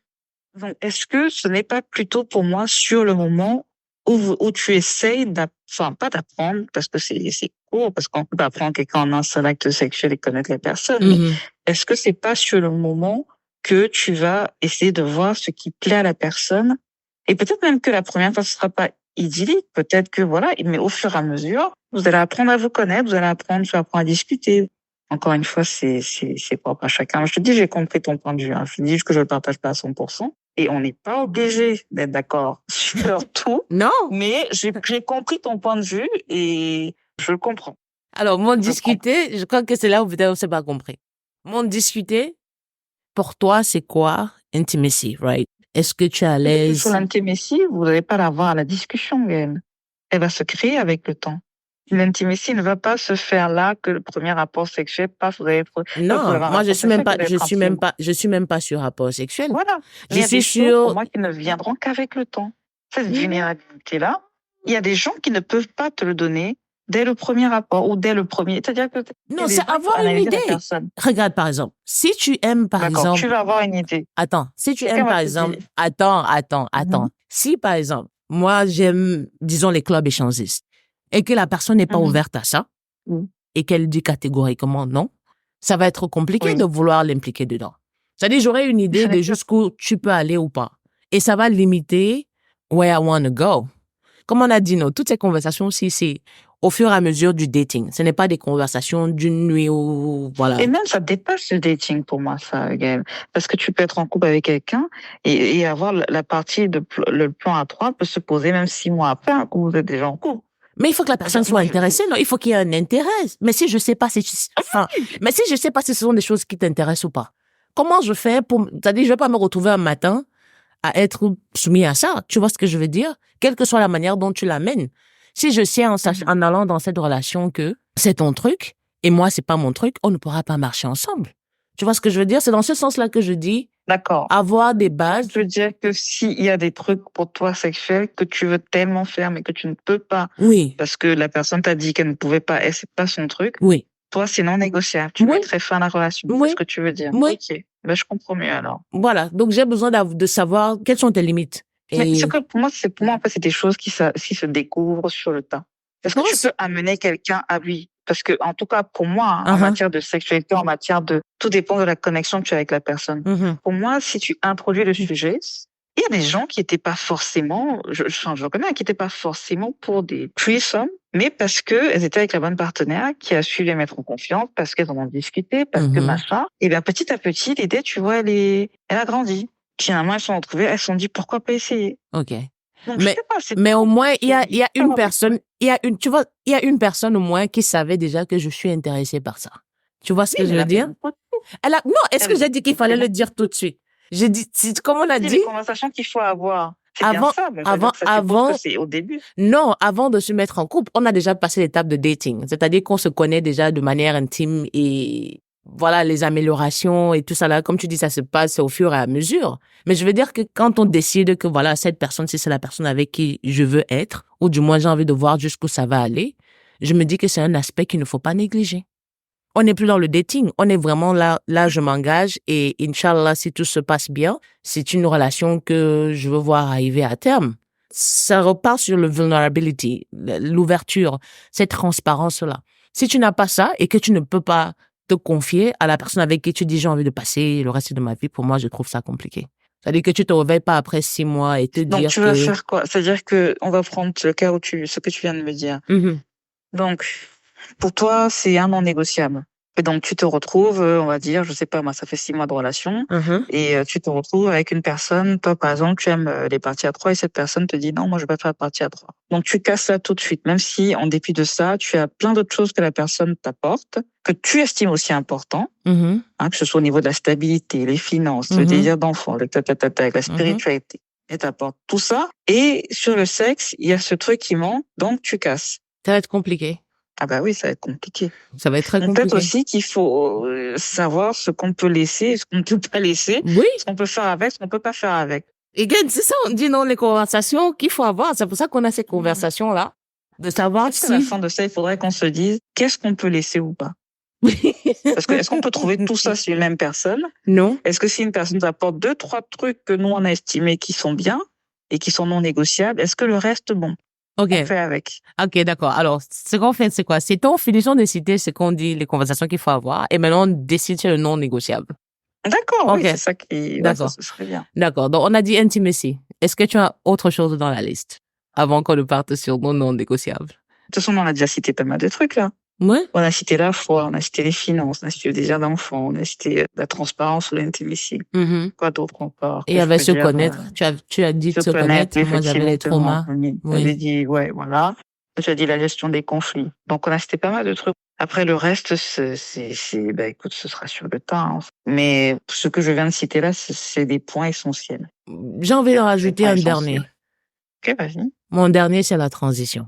est-ce que ce n'est pas plutôt pour moi sur le moment où tu essayes pas d'apprendre, parce que c'est court, parce qu'on peut pas apprendre quelqu'un en un seul acte sexuel et connaître la personne, mais est-ce que c'est pas sur le moment que tu vas essayer de voir ce qui plaît à la personne? Et peut-être même que la première fois, ce sera pas idyllique, peut-être que voilà, mais au fur et à mesure, vous allez apprendre à vous connaître, tu vas apprendre à discuter. Encore une fois, c'est propre à chacun. Je te dis, j'ai compris ton point de vue, hein. Je te dis juste que je le partage pas à 100%. Et on n'est pas obligé d'être d'accord sur tout. Non. Mais j'ai compris ton point de vue et je le comprends. Alors, mon discuter, je crois que c'est là où peut-être on s'est pas compris. Mon discuter, pour toi, c'est quoi? Intimacy, right? Est-ce que tu es à l'aise? Sur l'intimacy, vous n'allez pas l'avoir à la discussion, Gaëlle. Elle va se créer avec le temps. L'intimacy ne va pas se faire là que le premier rapport sexuel passe. Non, moi je suis même pas sur rapport sexuel. Voilà. Je suis sur. Pour moi, qui ne viendront qu'avec le temps. Cette vulnérabilité-là, il y a des gens qui ne peuvent pas te le donner dès le premier rapport ou dès le premier. C'est-à-dire que non, c'est avoir une idée. Regarde par exemple, si tu aimes par exemple. Tu vas avoir une idée. Attends, si tu aimes par exemple. Attends. Si par exemple, moi j'aime, disons les clubs échangistes. Et que la personne n'est pas ouverte à ça, et qu'elle dit catégoriquement non, ça va être compliqué de vouloir l'impliquer dedans. C'est-à-dire, j'aurais une idée de jusqu'où tu peux aller ou pas. Et ça va limiter where I want to go. Comme on a dit, toutes ces conversations aussi, c'est au fur et à mesure du dating. Ce n'est pas des conversations d'une nuit ou voilà. Et même, ça dépasse le dating pour moi, ça, Gaëlle. Parce que tu peux être en couple avec quelqu'un et avoir la partie le plan à 3 peut se poser même 6 mois après, hein, quand vous êtes déjà en couple. Mais il faut que la personne soit intéressée, non? Il faut qu'il y ait un intérêt. Mais si je sais pas si ce sont des choses qui t'intéressent ou pas, comment je fais c'est-à-dire, je vais pas me retrouver un matin à être soumis à ça. Tu vois ce que je veux dire? Quelle que soit la manière dont tu l'amènes. Si je sais en allant dans cette relation que c'est ton truc et moi c'est pas mon truc, on ne pourra pas marcher ensemble. Tu vois ce que je veux dire? C'est dans ce sens-là que je dis D'accord. avoir des bases. Je veux dire que s'il y a des trucs pour toi sexuels que tu veux tellement faire, mais que tu ne peux pas, Oui, parce que la personne t'a dit qu'elle ne pouvait pas, et c'est pas son truc, oui, toi, c'est non négociable. Tu oui, mettrais fin à la relation. C'est oui, ce que tu veux dire. oui. Ok. Ben, je comprends mieux alors. Voilà. Donc, j'ai besoin de savoir quelles sont tes limites. Mais Et ce que pour moi, en fait, c'est des choses qui se découvrent sur le tas. Est-ce que tu pense, peux amener quelqu'un à lui? Parce que, en tout cas, pour moi, hein, en uh-huh, matière de sexualité, en matière de, tout dépend de la connexion que tu as avec la personne. Pour moi, si tu introduis le sujet, il y a des gens qui étaient pas forcément, je reconnais, qui étaient pas forcément pour des threesomes, mais parce que elles étaient avec la bonne partenaire qui a su les mettre en confiance, parce qu'elles en ont discuté, parce que machin. Et bien, petit à petit, l'idée, tu vois, elle a grandi. Finalement, elles se sont retrouvées, elles se sont dit, pourquoi pas essayer? OK. Donc, je Mais, sais pas, c'est mais au moins, il y a une différent. personne, tu vois, il y a une personne au moins qui savait déjà que je suis intéressée par ça. Tu vois ce que Oui, je mais veux la dire? Non, est-ce que j'ai dit qu'il fallait le dire tout de suite? J'ai dit, comme on a c'est dit, les conversations qu'il faut avoir. C'est bien ça, mais ça veut dire que ça suppose que c'est au début. non, avant de se mettre en couple, on a déjà passé l'étape de dating. C'est-à-dire qu'on se connaît déjà de manière intime et voilà, les améliorations et tout ça là, comme tu dis, ça se passe au fur et à mesure. Mais je veux dire que quand on décide que voilà, cette personne, si c'est la personne avec qui je veux être, ou du moins j'ai envie de voir jusqu'où ça va aller, je me dis que c'est un aspect qu'il ne faut pas négliger. On n'est plus dans le dating, on est vraiment là je m'engage et Inch'Allah, si tout se passe bien, c'est une relation que je veux voir arriver à terme. Ça repart sur le vulnerability, l'ouverture, cette transparence-là. Si tu n'as pas ça et que tu ne peux pas te confier à la personne avec qui tu dis j'ai envie de passer le reste de ma vie, pour moi, je trouve ça compliqué. C'est-à-dire que tu te réveilles pas après 6 mois et te Donc, dire tu vas faire quoi? C'est-à-dire que, on va prendre le cas où ce que tu viens de me dire. Donc, pour toi, c'est un non négociable. Et donc, tu te retrouves, on va dire, je sais pas, moi, ça fait 6 mois de relation, et tu te retrouves avec une personne, toi, par exemple, tu aimes les parties à 3, et cette personne te dit, non, moi, je vais pas faire la partie à 3. Donc, tu casses ça tout de suite, même si, en dépit de ça, tu as plein d'autres choses que la personne t'apporte, que tu estimes aussi important, hein, que ce soit au niveau de la stabilité, les finances, le désir d'enfant, le la spiritualité. Et t'apporte tout ça. Et sur le sexe, il y a ce truc qui manque, donc tu casses. Ça va être compliqué. Ah bah oui, ça va être compliqué. Ça va être très Peut-être compliqué. aussi qu'il faut savoir ce qu'on peut laisser, ce qu'on ne peut pas laisser, Oui. ce qu'on peut faire avec, ce qu'on peut pas faire avec. Et c'est ça, on dit dans les conversations qu'il faut avoir. C'est pour ça qu'on a ces conversations-là. De savoir Est-ce qu'à la fin de ça, il faudrait qu'on se dise qu'est-ce qu'on peut laisser ou pas? Parce que est-ce qu'on peut trouver tout ça sur une même personne? Non. Est-ce que si une personne nous apporte 2, 3 trucs que nous on a estimés qui sont bien et qui sont non négociables, est-ce que le reste, bon, OK. on fait avec? OK, d'accord. Alors, ce qu'on fait, c'est quoi? C'est ton finissons de citer ce qu'on dit, les conversations qu'il faut avoir, et maintenant on décide sur le non négociable. D'accord, oui, OK. c'est ça qui, D'accord. ça, ce serait bien. D'accord. Donc, on a dit intimacy. Est-ce que tu as autre chose dans la liste avant qu'on ne parte sur nos non négociables? De toute façon, on a déjà cité pas mal de trucs là. Ouais. On a cité la foi, on a cité les finances, on a cité le désir d'enfant, on a cité la transparence ou l'intimacy. Quoi d'autre encore? Et il y avait se connaître. Tu as dit se connaître. Moi, j'avais les traumas. Oui. J'ai dit, ouais, voilà. Tu as dit la gestion des conflits. Donc, on a cité pas mal de trucs. Après, le reste, bah, écoute, ce sera sur le temps. Hein. Mais ce que je viens de citer là, c'est des points essentiels. J'ai envie de rajouter un dernier. Ok, vas-y. Mon dernier, c'est la transition.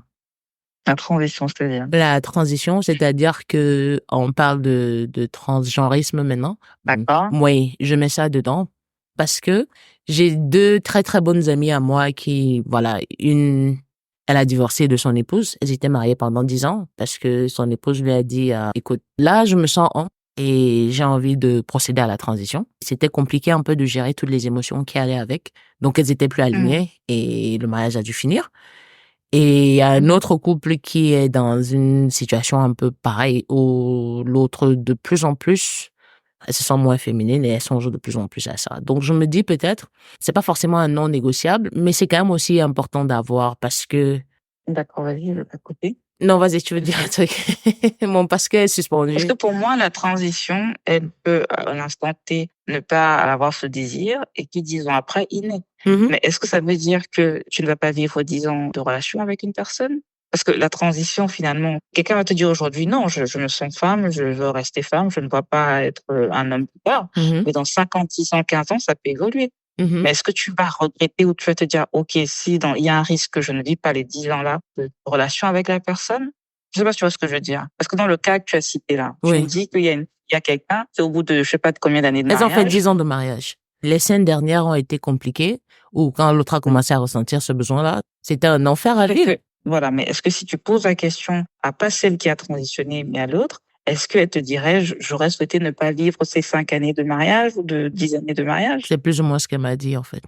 La transition, c'est-à-dire? La transition, c'est-à-dire que on parle de transgenrisme maintenant. D'accord. Oui, je mets ça dedans parce que j'ai 2 très très bonnes amies à moi qui, voilà, une, elle a divorcé de son épouse. Elles étaient mariées pendant 10 ans parce que son épouse lui a dit, écoute, là, je me sens et j'ai envie de procéder à la transition. C'était compliqué un peu de gérer toutes les émotions qui allaient avec. Donc, elles étaient plus alignées et le mariage a dû finir. Et il y a un autre couple qui est dans une situation un peu pareille où l'autre, de plus en plus, elle se sent moins féminine et elle songe de plus en plus à ça. Donc, je me dis peut-être, c'est pas forcément un non négociable, mais c'est quand même aussi important d'avoir parce que... D'accord, vas-y, je vais pas couper. Non, vas-y, tu veux dire un truc. Mon parce qu'elle est suspendue. Parce que pour moi, la transition, elle peut, à l'instant T, ne pas avoir ce désir et qui, 10 ans après, il naît. Mais est-ce que ça veut dire que tu ne vas pas vivre 10 ans de relation avec une personne? Parce que la transition, finalement, quelqu'un va te dire aujourd'hui, non, je me sens femme, je veux rester femme, je ne vois pas être un homme plus tard. Mais dans 5 ans, 10 ans, 15 ans, ça peut évoluer. Mais est-ce que tu vas regretter ou tu vas te dire, OK, si il y a un risque que je ne vis pas les 10 ans-là de relation avec la personne? Je sais pas si tu vois ce que je veux dire. Parce que dans le cas que tu as cité là, tu me dis qu'il y a il y a quelqu'un, c'est au bout de, je sais pas de combien d'années de Elles ont fait mariage. 10 ans de mariage. Les 5 dernières ont été compliquées, ou quand l'autre a commencé à ressentir ce besoin-là, c'était un enfer à vivre. Voilà, mais est-ce que si tu poses la question à pas celle qui a transitionné, mais à l'autre, est-ce qu'elle te dirait, j'aurais souhaité ne pas vivre ces 5 années de mariage ou de 10 années de mariage? C'est plus ou moins ce qu'elle m'a dit, en fait.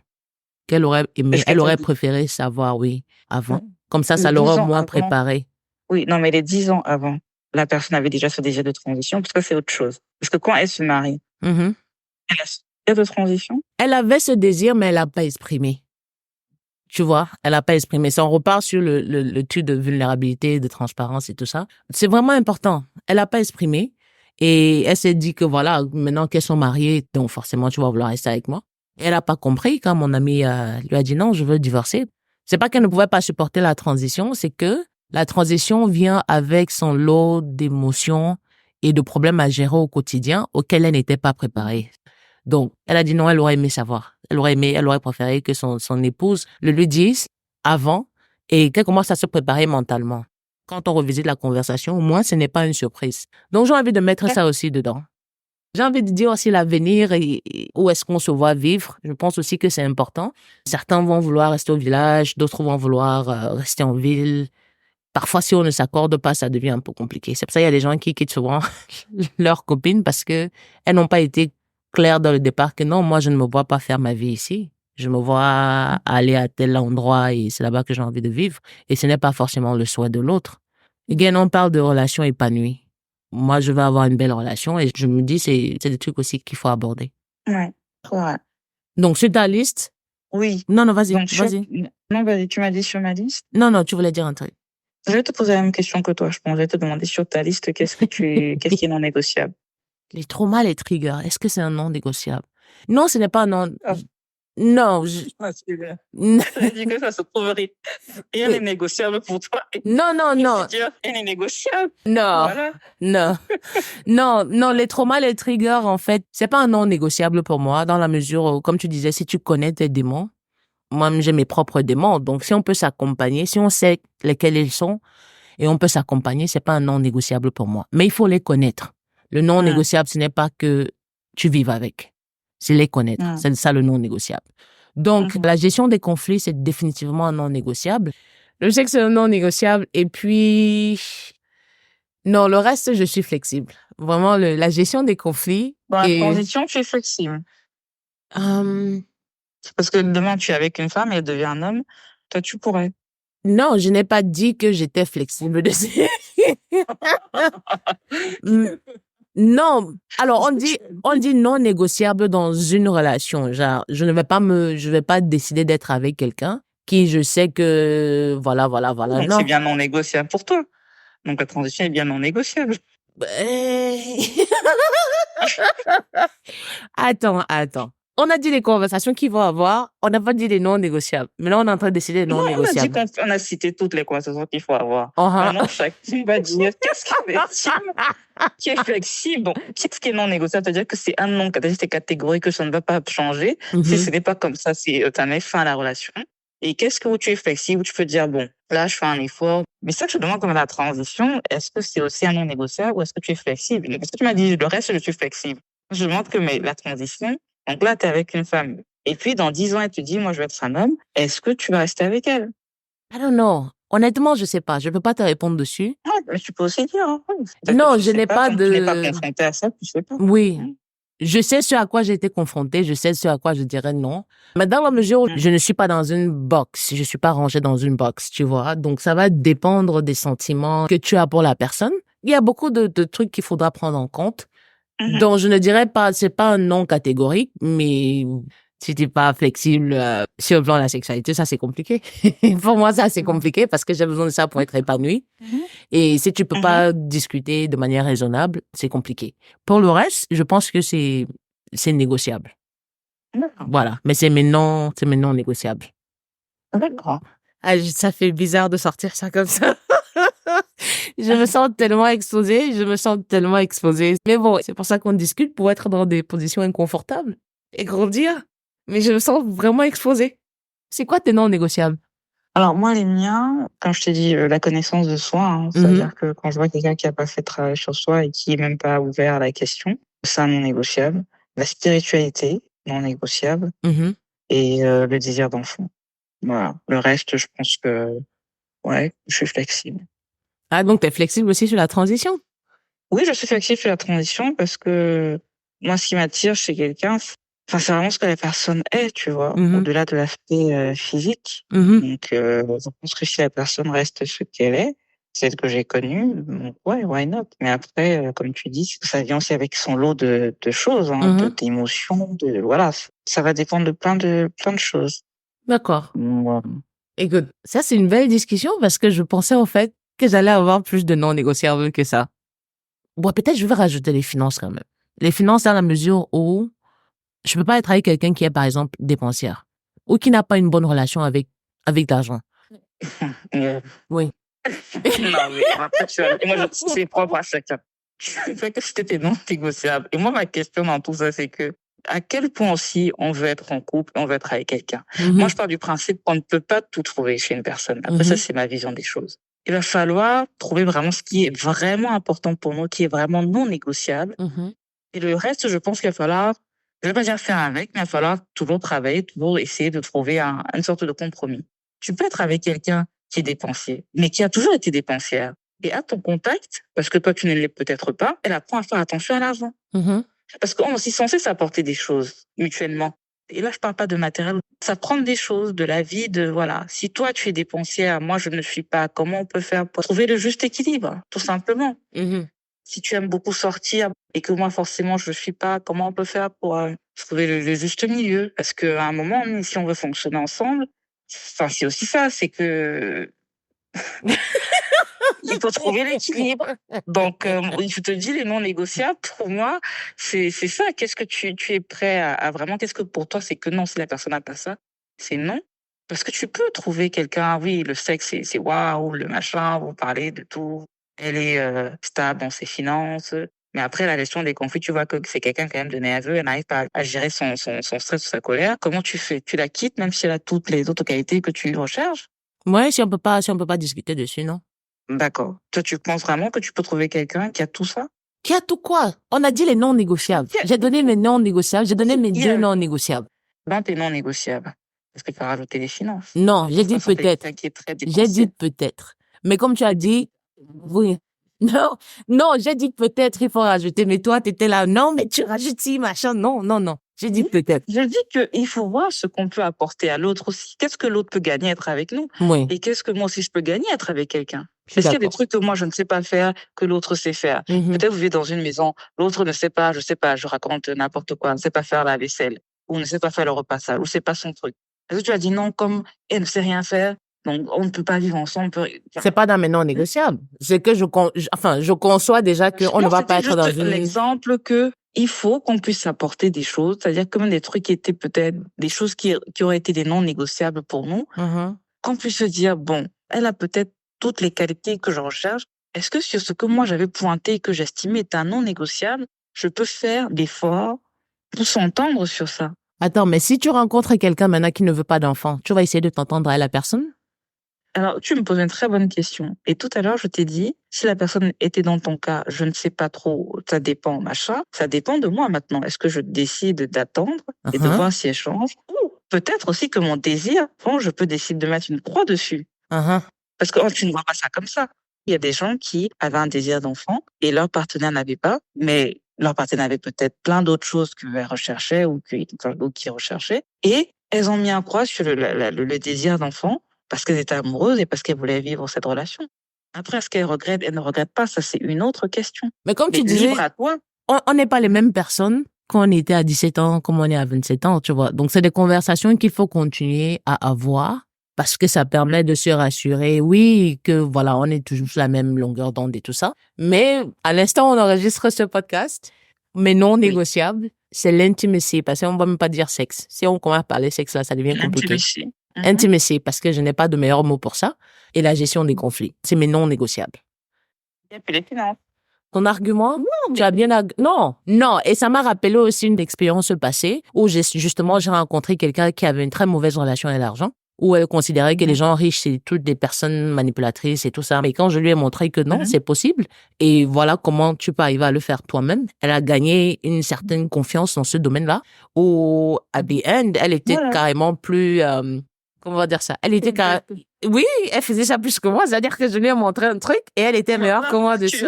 Qu'elle aurait aimé, elle aurait préféré savoir, oui, avant. Comme ça l'aurait au moins préparé. Oui, non, mais les 10 ans avant, la personne avait déjà ce désir de transition, parce que c'est autre chose. Parce que quand elle se marie, elle a ce désir de transition? Elle avait ce désir, mais elle l'a pas exprimé. Tu vois, elle a pas exprimé ça. On repart sur le truc de vulnérabilité, de transparence et tout ça. C'est vraiment important. Elle a pas exprimé. Et elle s'est dit que voilà, maintenant qu'elles sont mariées, donc forcément, tu vas vouloir rester avec moi. Et elle a pas compris quand mon ami lui a dit non, je veux divorcer. C'est pas qu'elle ne pouvait pas supporter la transition, c'est que la transition vient avec son lot d'émotions et de problèmes à gérer au quotidien auxquels elle n'était pas préparée. Donc, elle a dit non, elle aurait aimé savoir. Elle aurait préféré que son épouse le lui dise avant et qu'elle commence à se préparer mentalement. Quand on revisite la conversation, au moins, ce n'est pas une surprise. Donc, j'ai envie de mettre ça aussi dedans. J'ai envie de dire aussi l'avenir et où est-ce qu'on se voit vivre. Je pense aussi que c'est important. Certains vont vouloir rester au village, d'autres vont vouloir rester en ville. Parfois, si on ne s'accorde pas, ça devient un peu compliqué. C'est pour ça qu'il y a des gens qui quittent souvent leurs copines parce que elles n'ont pas été claires dans le départ que non, moi, je ne me vois pas faire ma vie ici. Je me vois aller à tel endroit et c'est là-bas que j'ai envie de vivre. Et ce n'est pas forcément le souhait de l'autre. Again, on parle de relations épanouies. Moi, je veux avoir une belle relation et je me dis, c'est des trucs aussi qu'il faut aborder. Ouais. Donc, sur ta liste? Oui. Non, vas-y. Non, vas-y, tu m'as dit sur ma liste? Non, tu voulais dire un truc. Je vais te poser la même question que toi, je pense. Je vais te demander sur ta liste, qu'est-ce qui est non négociable? Les traumas, les triggers, est-ce que c'est un non négociable? Non, ce n'est pas un non. Non. Je dis que ça se trouve rien n'est négociable pour toi. Non. Rien n'est négociable. Non. Voilà. Non, les traumas, les triggers, en fait, c'est pas un non négociable pour moi, dans la mesure où, comme tu disais, si tu connais tes démons, moi, j'ai mes propres démons. Donc, si on peut s'accompagner, si on sait lesquels ils sont, et on peut s'accompagner, c'est pas un non négociable pour moi. Mais il faut les connaître. Le non négociable, ce n'est pas que tu vives avec. C'est les connaître. C'est ça le non négociable. Donc, la gestion des conflits, c'est définitivement un non négociable. Je sais que c'est un non négociable. Et puis, non, le reste, je suis flexible. Vraiment, la gestion des conflits. Dans la transition, tu es flexible. Parce que demain, tu es avec une femme et elle devient un homme. Toi, tu pourrais. Non, je n'ai pas dit que j'étais flexible dessus. Non. Alors, on dit non négociable dans une relation. Genre, je vais pas décider d'être avec quelqu'un qui je sais que, voilà. Donc, non. C'est bien non négociable pour toi. Donc, la transition est bien non négociable. Attends. On a dit les conversations qu'ils vont avoir. On n'a pas dit les non négociables. Mais là, on est en train de décider les non négociables. On a cité toutes les conversations qu'il faut avoir. Maintenant, chacun va dire qu'est-ce qui est flexible. Donc, qu'est-ce qui est non négociable? C'est-à-dire que c'est un non, c'est catégorique, que ça ne va pas changer. Si ce n'est pas comme ça, tu en mets fin à la relation. Et qu'est-ce que où tu es flexible, où tu peux dire, bon, là, je fais un effort. Mais ça, je te demande comme la transition, est-ce que c'est aussi un non négociable ou est-ce que tu es flexible? Parce que tu m'as dit, le reste, je suis flexible. Je demande que la transition, donc là, tu es avec une femme. Et puis, dans 10 ans, elle te dit, moi, je vais être un homme. Est-ce que tu vas rester avec elle? I don't know. Honnêtement, je sais pas. Je peux pas te répondre dessus. Mais tu peux aussi dire. Hein. Non, je n'ai pas de... Tu n'es pas confronté à ça, tu sais pas. Oui. Je sais ce à quoi j'ai été confrontée. Je sais ce à quoi je dirais non. Mais dans la mesure où je ne suis pas dans une box, je suis pas rangée dans une box, tu vois. Donc, ça va dépendre des sentiments que tu as pour la personne. Il y a beaucoup de trucs qu'il faudra prendre en compte. Donc, je ne dirais pas, c'est pas un non catégorique, mais si t'es pas flexible sur le plan de la sexualité, ça c'est compliqué. Pour moi, ça c'est compliqué parce que j'ai besoin de ça pour être épanouie. Et si tu peux pas discuter de manière raisonnable, c'est compliqué. Pour le reste, je pense que c'est négociable. Voilà, mais c'est maintenant négociable. D'accord. Ça fait bizarre de sortir ça comme ça. Je me sens tellement exposée. Mais bon, c'est pour ça qu'on discute, pour être dans des positions inconfortables et grandir. Mais je me sens vraiment exposée. C'est quoi tes non négociables? Alors moi, les miens, comme je t'ai dit, la connaissance de soi, hein, c'est-à-dire que quand je vois quelqu'un qui a pas fait de travail sur soi et qui est même pas ouvert à la question, c'est un non négociable. La spiritualité, non négociable, et le désir d'enfant. Voilà. Le reste, je pense que, ouais, je suis flexible. Ah, donc t'es flexible aussi sur la transition? Oui, je suis flexible sur la transition parce que moi, ce qui m'attire chez quelqu'un, c'est vraiment ce que la personne est, tu vois, au-delà de l'aspect physique. Donc, je pense que si la personne reste ce qu'elle est, celle que j'ai connue, donc ouais, why not? Mais après, comme tu dis, ça vient aussi avec son lot de choses, hein, d'émotions, voilà, ça va dépendre de plein de choses. D'accord. Voilà. Écoute, ça c'est une belle discussion parce que je pensais en fait que j'allais avoir plus de non négociables que ça. Bon, peut-être je vais rajouter les finances quand même. Les finances dans la mesure où je peux pas être avec quelqu'un qui est par exemple dépensière ou qui n'a pas une bonne relation avec l'argent. Oui. Non, mais après, moi, c'est propre à chacun. C'est que c'était non négociable. Et moi, ma question dans tout ça, c'est que, à quel point aussi on veut être en couple, on veut être avec quelqu'un. Moi, je pars du principe qu'on ne peut pas tout trouver chez une personne. Après, ça, c'est ma vision des choses. Il va falloir trouver vraiment ce qui est vraiment important pour nous, qui est vraiment non négociable. Et le reste, je pense qu'il va falloir, je vais pas dire faire avec, mais il va falloir toujours travailler, toujours essayer de trouver une sorte de compromis. Tu peux être avec quelqu'un qui est dépensier, mais qui a toujours été dépensière. Et à ton contact, parce que toi, tu ne l'es peut-être pas, elle apprend à faire attention à l'argent. Parce qu'on est aussi censé s'apporter des choses mutuellement. Et là, je parle pas de matériel. Ça prend des choses, de la vie, voilà. Si toi, tu es dépensière, moi, je ne le suis pas, comment on peut faire pour trouver le juste équilibre, tout simplement? Si tu aimes beaucoup sortir et que moi, forcément, je ne suis pas, comment on peut faire pour trouver le juste milieu? Parce qu'à un moment, si on veut fonctionner ensemble, c'est aussi ça, c'est que il faut trouver l'équilibre. Donc, je te dis, les non négociables, pour moi, c'est ça. Qu'est-ce que tu es prêt à vraiment, qu'est-ce que pour toi, c'est que non, si la personne n'a pas ça, c'est non. Parce que tu peux trouver quelqu'un, oui, le sexe, c'est waouh, le machin, vous parlez de tout. Elle est stable dans ses finances. Mais après, la gestion des conflits, tu vois que c'est quelqu'un quand même de nerveux, elle n'arrive pas à gérer son stress ou sa colère. Comment tu fais? Tu la quittes même si elle a toutes les autres qualités que tu recherches? Ouais, si on peut pas discuter dessus, non? D'accord. Toi, tu penses vraiment que tu peux trouver quelqu'un qui a tout ça? Qui a tout quoi? On a dit les non négociables. J'ai donné mes non négociables, j'ai donné mes 2 non négociables. Dans tes non négociables, est-ce que tu as rajouté les finances? Non, j'ai dit peut-être. J'ai dit peut-être. Mais comme tu as dit, oui. Non, non, j'ai dit peut-être, il faut rajouter. Mais toi, t'étais là, non, mais tu rajoutes si, machin. Non, non, non. J'ai dit peut-être. Je dis qu'il faut voir ce qu'on peut apporter à l'autre aussi. Qu'est-ce que l'autre peut gagner à être avec nous? Oui. Et qu'est-ce que moi aussi je peux gagner à être avec quelqu'un? Est-ce qu'il y a des trucs que moi je ne sais pas faire, que l'autre sait faire? Peut-être vous vivez dans une maison, l'autre ne sait pas, je sais pas, je raconte n'importe quoi, ne sait pas faire la vaisselle, ou ne sait pas faire le repassage, ou c'est pas son truc. Est-ce que tu as dit non, comme elle ne sait rien faire, donc on ne peut pas vivre ensemble? C'est pas dans mes non négociables. C'est que je conçois déjà qu'on ne va pas être dans une... L'exemple que il faut qu'on puisse apporter des choses, c'est-à-dire comme des trucs qui étaient peut-être des choses qui auraient été des non négociables pour nous, qu'on puisse se dire, bon, elle a peut-être toutes les qualités que je recherche. Est-ce que sur ce que moi j'avais pointé et que j'estimais être un non négociable, je peux faire d'efforts pour s'entendre sur ça? Attends, mais si tu rencontres quelqu'un maintenant qui ne veut pas d'enfant, tu vas essayer de t'entendre à la personne? Alors, tu me poses une très bonne question. Et tout à l'heure, je t'ai dit, si la personne était dans ton cas, je ne sais pas trop, ça dépend, machin. Ça dépend de moi maintenant. Est-ce que je décide d'attendre et de voir si elle change? Ou peut-être aussi que mon désir, bon, je peux décider de mettre une croix dessus. Parce que tu ne vois pas ça comme ça. Il y a des gens qui avaient un désir d'enfant et leur partenaire n'avait pas, mais leur partenaire avait peut-être plein d'autres choses qu'elles recherchaient ou qu'ils recherchaient. Et elles ont mis un croix sur le désir d'enfant parce qu'elles étaient amoureuses et parce qu'elles voulaient vivre cette relation. Après, est-ce qu'elles regrettent? Elles ne regrettent pas. Ça, c'est une autre question. Mais comme tu disais, libre à toi. On n'est pas les mêmes personnes quand on était à 17 ans, comme on est à 27 ans, tu vois. Donc, c'est des conversations qu'il faut continuer à avoir parce que ça permet de se rassurer, oui, que voilà, on est toujours sur la même longueur d'onde et tout ça. Mais à l'instant, on enregistre ce podcast, mais non négociable, c'est l'intimacy, parce qu'on va même pas dire sexe. Si on commence à parler sexe, là, ça devient compliqué. Intimacy, parce que je n'ai pas de meilleur mot pour ça. Et la gestion des conflits. C'est mes non négociables. Et puis les finances. Ton argument? Tu as bien... Non. Et ça m'a rappelé aussi une expérience passée où j'ai rencontré quelqu'un qui avait une très mauvaise relation avec l'argent. où elle considérait que les gens riches, c'est toutes des personnes manipulatrices et tout ça. Mais quand je lui ai montré que non, c'est possible, et voilà comment tu peux arriver à le faire toi-même, elle a gagné une certaine confiance dans ce domaine-là, où, à the end, elle était carrément plus, comment on va dire ça? Elle était oui, elle faisait ça plus que moi, c'est-à-dire que je lui ai montré un truc, et elle était meilleure que moi dessus.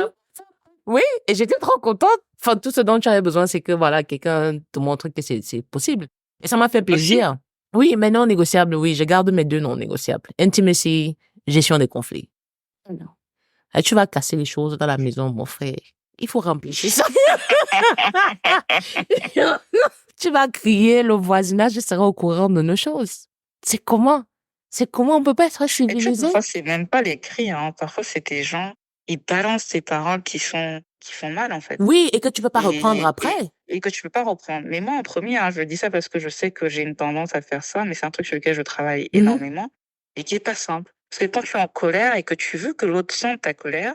Oui, et j'étais trop contente. Enfin, tout ce dont tu avais besoin, c'est que, voilà, quelqu'un te montre que c'est possible. Et ça m'a fait plaisir. Oui, mais non négociable, oui, je garde mes 2 non négociables. Intimacy, gestion des conflits. Non. Et tu vas casser les choses dans la maison, mon frère. Il faut remplir ça. Tu vas crier, le voisinage sera au courant de nos choses. C'est comment on peut pas être civilisé? Parfois, c'est même pas les cris, hein. Parfois, c'est des gens, ils balancent ces paroles qui font mal, en fait. Oui, et que tu peux pas reprendre après. Et que tu peux pas reprendre. Mais moi, en premier, hein, je dis ça parce que je sais que j'ai une tendance à faire ça, mais c'est un truc sur lequel je travaille énormément et qui est pas simple. Parce que quand tu es en colère et que tu veux que l'autre sente ta colère,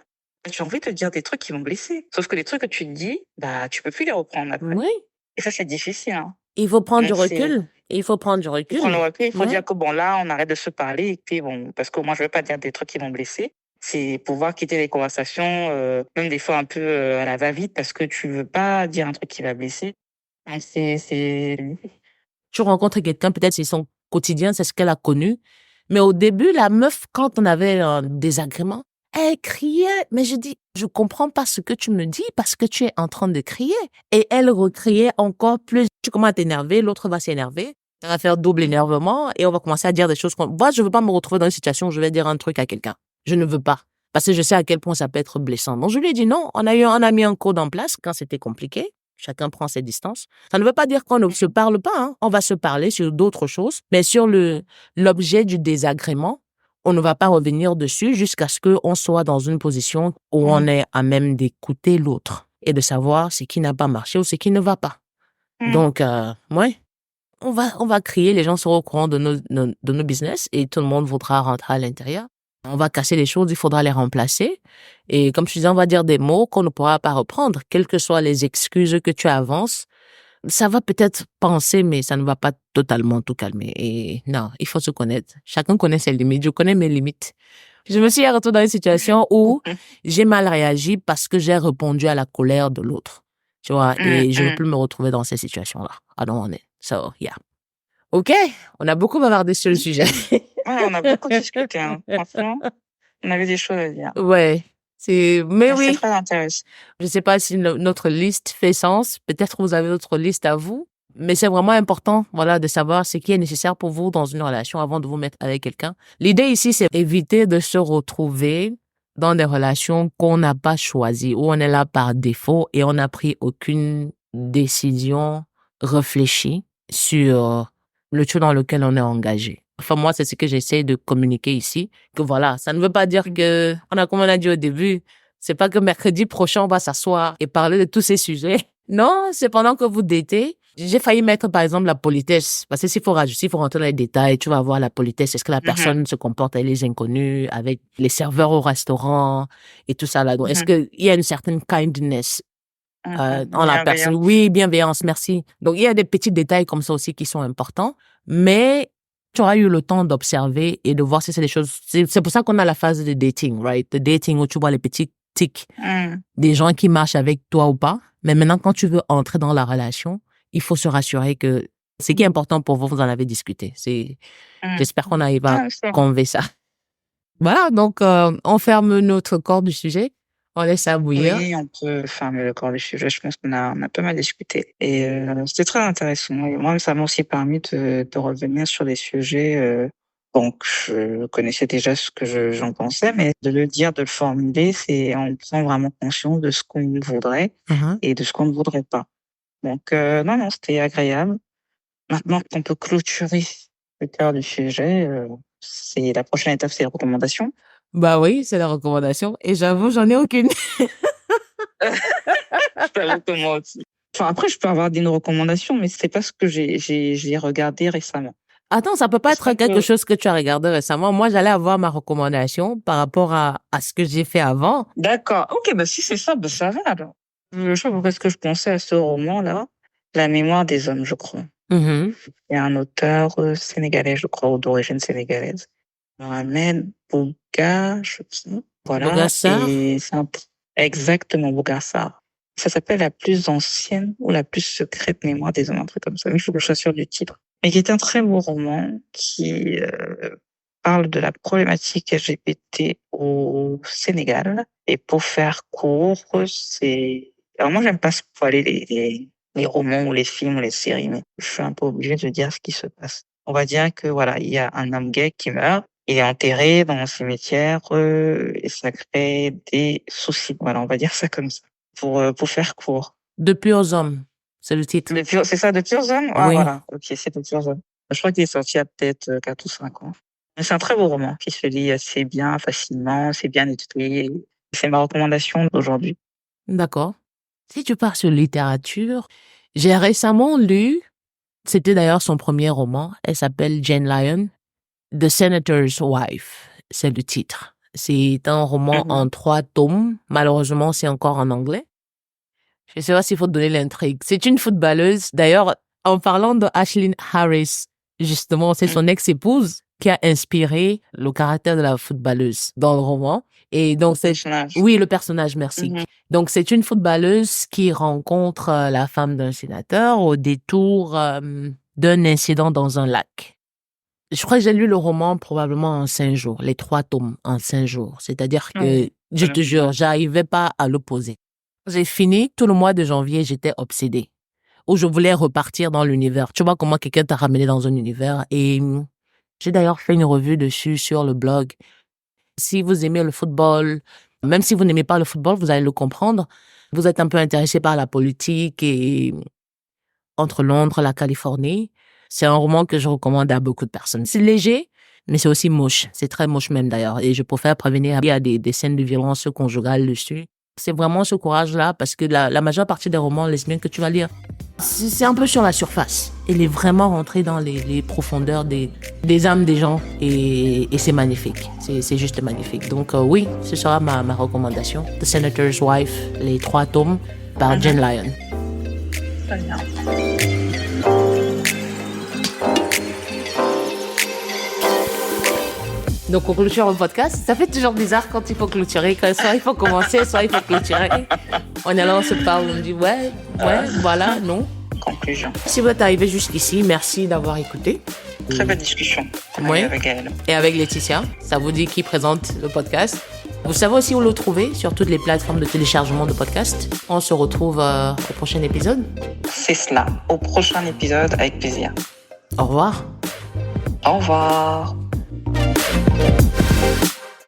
tu as envie de te dire des trucs qui vont blesser. Sauf que les trucs que tu te dis, bah, tu peux plus les reprendre après. Oui. Et ça, c'est difficile, hein. Il faut prendre du recul. Il faut prendre du recul. Il faut dire que bon, là, on arrête de se parler et puis bon, parce que moi, je veux pas dire des trucs qui vont blesser. C'est pouvoir quitter les conversations, même des fois un peu à la va-vite parce que tu veux pas dire un truc qui va blesser. Tu rencontres quelqu'un, peut-être c'est son quotidien, c'est ce qu'elle a connu. Mais au début, la meuf, quand on avait un désagrément, elle criait. Mais je dis, je comprends pas ce que tu me dis parce que tu es en train de crier. Et elle recriait encore plus. Tu commences à t'énerver, l'autre va s'énerver. Ça va faire double énervement et on va commencer à dire des choses moi, je veux pas me retrouver dans une situation où je vais dire un truc à quelqu'un. Je ne veux pas. Parce que je sais à quel point ça peut être blessant. Donc, je lui ai dit non. On a mis un code en place quand c'était compliqué. Chacun prend ses distances. Ça ne veut pas dire qu'on ne se parle pas, hein. On va se parler sur d'autres choses, mais sur l'objet du désagrément, on ne va pas revenir dessus jusqu'à ce qu'on soit dans une position où on est à même d'écouter l'autre et de savoir ce qui n'a pas marché ou ce qui ne va pas. Donc, ouais, on va crier, les gens seront au courant de nos business et tout le monde voudra rentrer à l'intérieur. On va casser les choses, il faudra les remplacer. Et comme je disais, on va dire des mots qu'on ne pourra pas reprendre, quelles que soient les excuses que tu avances. Ça va peut-être penser, mais ça ne va pas totalement tout calmer. Et non, il faut se connaître. Chacun connaît ses limites. Je connais mes limites. Je me suis retrouvée dans une situation où j'ai mal réagi parce que j'ai répondu à la colère de l'autre. Tu vois, et je ne veux plus me retrouver dans ces situations-là. I don't want it. So, yeah. OK, on a beaucoup bavardé sur le sujet. Ouais, on a beaucoup discuté, hein. Franchement, on avait des choses à dire. Ouais. Mais oui. C'est très intéressant. Je sais pas si notre liste fait sens. Peut-être vous avez d'autres listes à vous. Mais c'est vraiment important, voilà, de savoir ce qui est nécessaire pour vous dans une relation avant de vous mettre avec quelqu'un. L'idée ici, c'est éviter de se retrouver dans des relations qu'on n'a pas choisies, où on est là par défaut et on n'a pris aucune décision réfléchie sur le truc dans lequel on est engagé. Enfin, moi, c'est ce que j'essaie de communiquer ici, que voilà, ça ne veut pas dire que, comme on a dit au début, c'est pas que mercredi prochain, on va s'asseoir et parler de tous ces sujets. Non, c'est pendant que vous datez. J'ai failli mettre, par exemple, la politesse. Parce que s'il faut rentrer dans les détails, tu vas voir la politesse. Est-ce que la personne se comporte avec les inconnus, avec les serveurs au restaurant et tout ça là. Donc, est-ce qu'il y a une certaine kindness en la personne? Oui, bienveillance, merci. Donc, il y a des petits détails comme ça aussi qui sont importants. Mais tu auras eu le temps d'observer et de voir si c'est des choses... C'est pour ça qu'on a la phase de dating, right? De dating où tu vois les petits tics des gens qui marchent avec toi ou pas. Mais maintenant, quand tu veux entrer dans la relation, il faut se rassurer que ce qui est important pour vous, vous en avez discuté. J'espère qu'on arrive à convaincre ça. Voilà, donc on ferme notre corps du sujet. On laisse ça bouillir. Oui, on peut fermer le corps du sujet. Je pense qu'on a pas mal discuté. Et c'était très intéressant. Et moi, ça m'a aussi permis de revenir sur des sujets. Donc, je connaissais déjà ce que j'en pensais, mais de le dire, de le formuler, on prend vraiment conscience de ce qu'on voudrait et de ce qu'on ne voudrait pas. Donc, non, c'était agréable. Maintenant qu'on peut clôturer le cœur du sujet, la prochaine étape, c'est les recommandations. Bah oui, c'est la recommandation. Et j'avoue, j'en ai aucune. Enfin, après, je peux avoir des recommandations, mais c'est pas ce que j'ai regardé récemment. Attends, ça peut pas être quelque chose que tu as regardé récemment. Moi, j'allais avoir ma recommandation par rapport à ce que j'ai fait avant. D'accord. Ok, bah si c'est ça, bah ça va alors. Je sais pas pourquoi est-ce que je pensais à ce roman-là. La mémoire des hommes, je crois. Mhm. Il y a un auteur sénégalais, je crois, ou d'origine sénégalaise. Mohamed Bouga, je sais. Voilà. Bogassar. Et c'est exactement Bougassar. Ça s'appelle La plus ancienne ou la plus secrète mémoire des hommes, un truc comme ça. Il faut que je sois sûre du titre. Mais qui est un très beau roman qui parle de la problématique LGBT au Sénégal. Et pour faire court, c'est... Alors moi, j'aime pas spoiler les romans ou les films ou les séries, mais je suis un peu obligée de dire ce qui se passe. On va dire que voilà, il y a un homme gay qui meurt, il est enterré dans un cimetière et ça crée des soucis. Voilà, on va dire ça comme ça. Pour faire court. De purs hommes, c'est le titre. C'est ça, de Pure Zone? Ah Oui, voilà, ok, c'est de Pure Zone. Je crois qu'il est sorti il y a peut-être 4 ou 5 ans. Mais c'est un très beau roman qui se lit assez bien, facilement, c'est bien écrit. C'est ma recommandation d'aujourd'hui. d'accord. Si tu pars sur littérature, j'ai récemment lu, c'était d'ailleurs son premier roman, elle s'appelle Jane Lyon, The Senator's Wife, c'est le titre. C'est un roman en 3 tomes, malheureusement c'est encore en anglais. Je sais pas s'il faut te donner l'intrigue. C'est une footballeuse, d'ailleurs, en parlant de Ashlyn Harris, justement, c'est son ex-épouse qui a inspiré le caractère de la footballeuse dans le roman. Et donc, oui, le personnage, merci. Donc, c'est une footballeuse qui rencontre la femme d'un sénateur au détour d'un incident dans un lac. Je crois que j'ai lu le roman probablement en 5 jours, les 3 tomes en 5 jours. C'est-à-dire que, je te jure, j'arrivais pas à le poser. J'ai fini, tout le mois de janvier, j'étais obsédée. Où je voulais repartir dans l'univers. Tu vois comment quelqu'un t'a ramené dans un univers. Et j'ai d'ailleurs fait une revue dessus sur le blog. Si vous aimez le football, même si vous n'aimez pas le football, vous allez le comprendre. Vous êtes un peu intéressé par la politique et entre Londres et la Californie. C'est un roman que je recommande à beaucoup de personnes. C'est léger, mais c'est aussi moche. C'est très moche même d'ailleurs. Et je préfère prévenir, il y a des scènes de violence conjugale dessus. C'est vraiment ce courage-là parce que la majeure partie des romans lesbiens que tu vas lire, c'est un peu sur la surface. Il est vraiment rentré dans les profondeurs des âmes des gens et c'est magnifique. C'est juste magnifique. Donc oui, ce sera ma recommandation. The Senator's Wife, les 3 tomes par Jane Lyon. Très bien. Donc, on clôture le podcast. Ça fait toujours bizarre quand il faut clôturer. Soit il faut commencer, soit il faut clôturer. On est là, on se parle, on dit ouais, voilà, non. Conclusion. Si vous êtes arrivé jusqu'ici, merci d'avoir écouté. Très belle discussion. Oui. Avec elle. Et avec Laetitia. Ça vous dit qui présente le podcast. Vous savez aussi où le trouver sur toutes les plateformes de téléchargement de podcasts. On se retrouve au prochain épisode. C'est cela. Au prochain épisode, avec plaisir. Au revoir. Au revoir.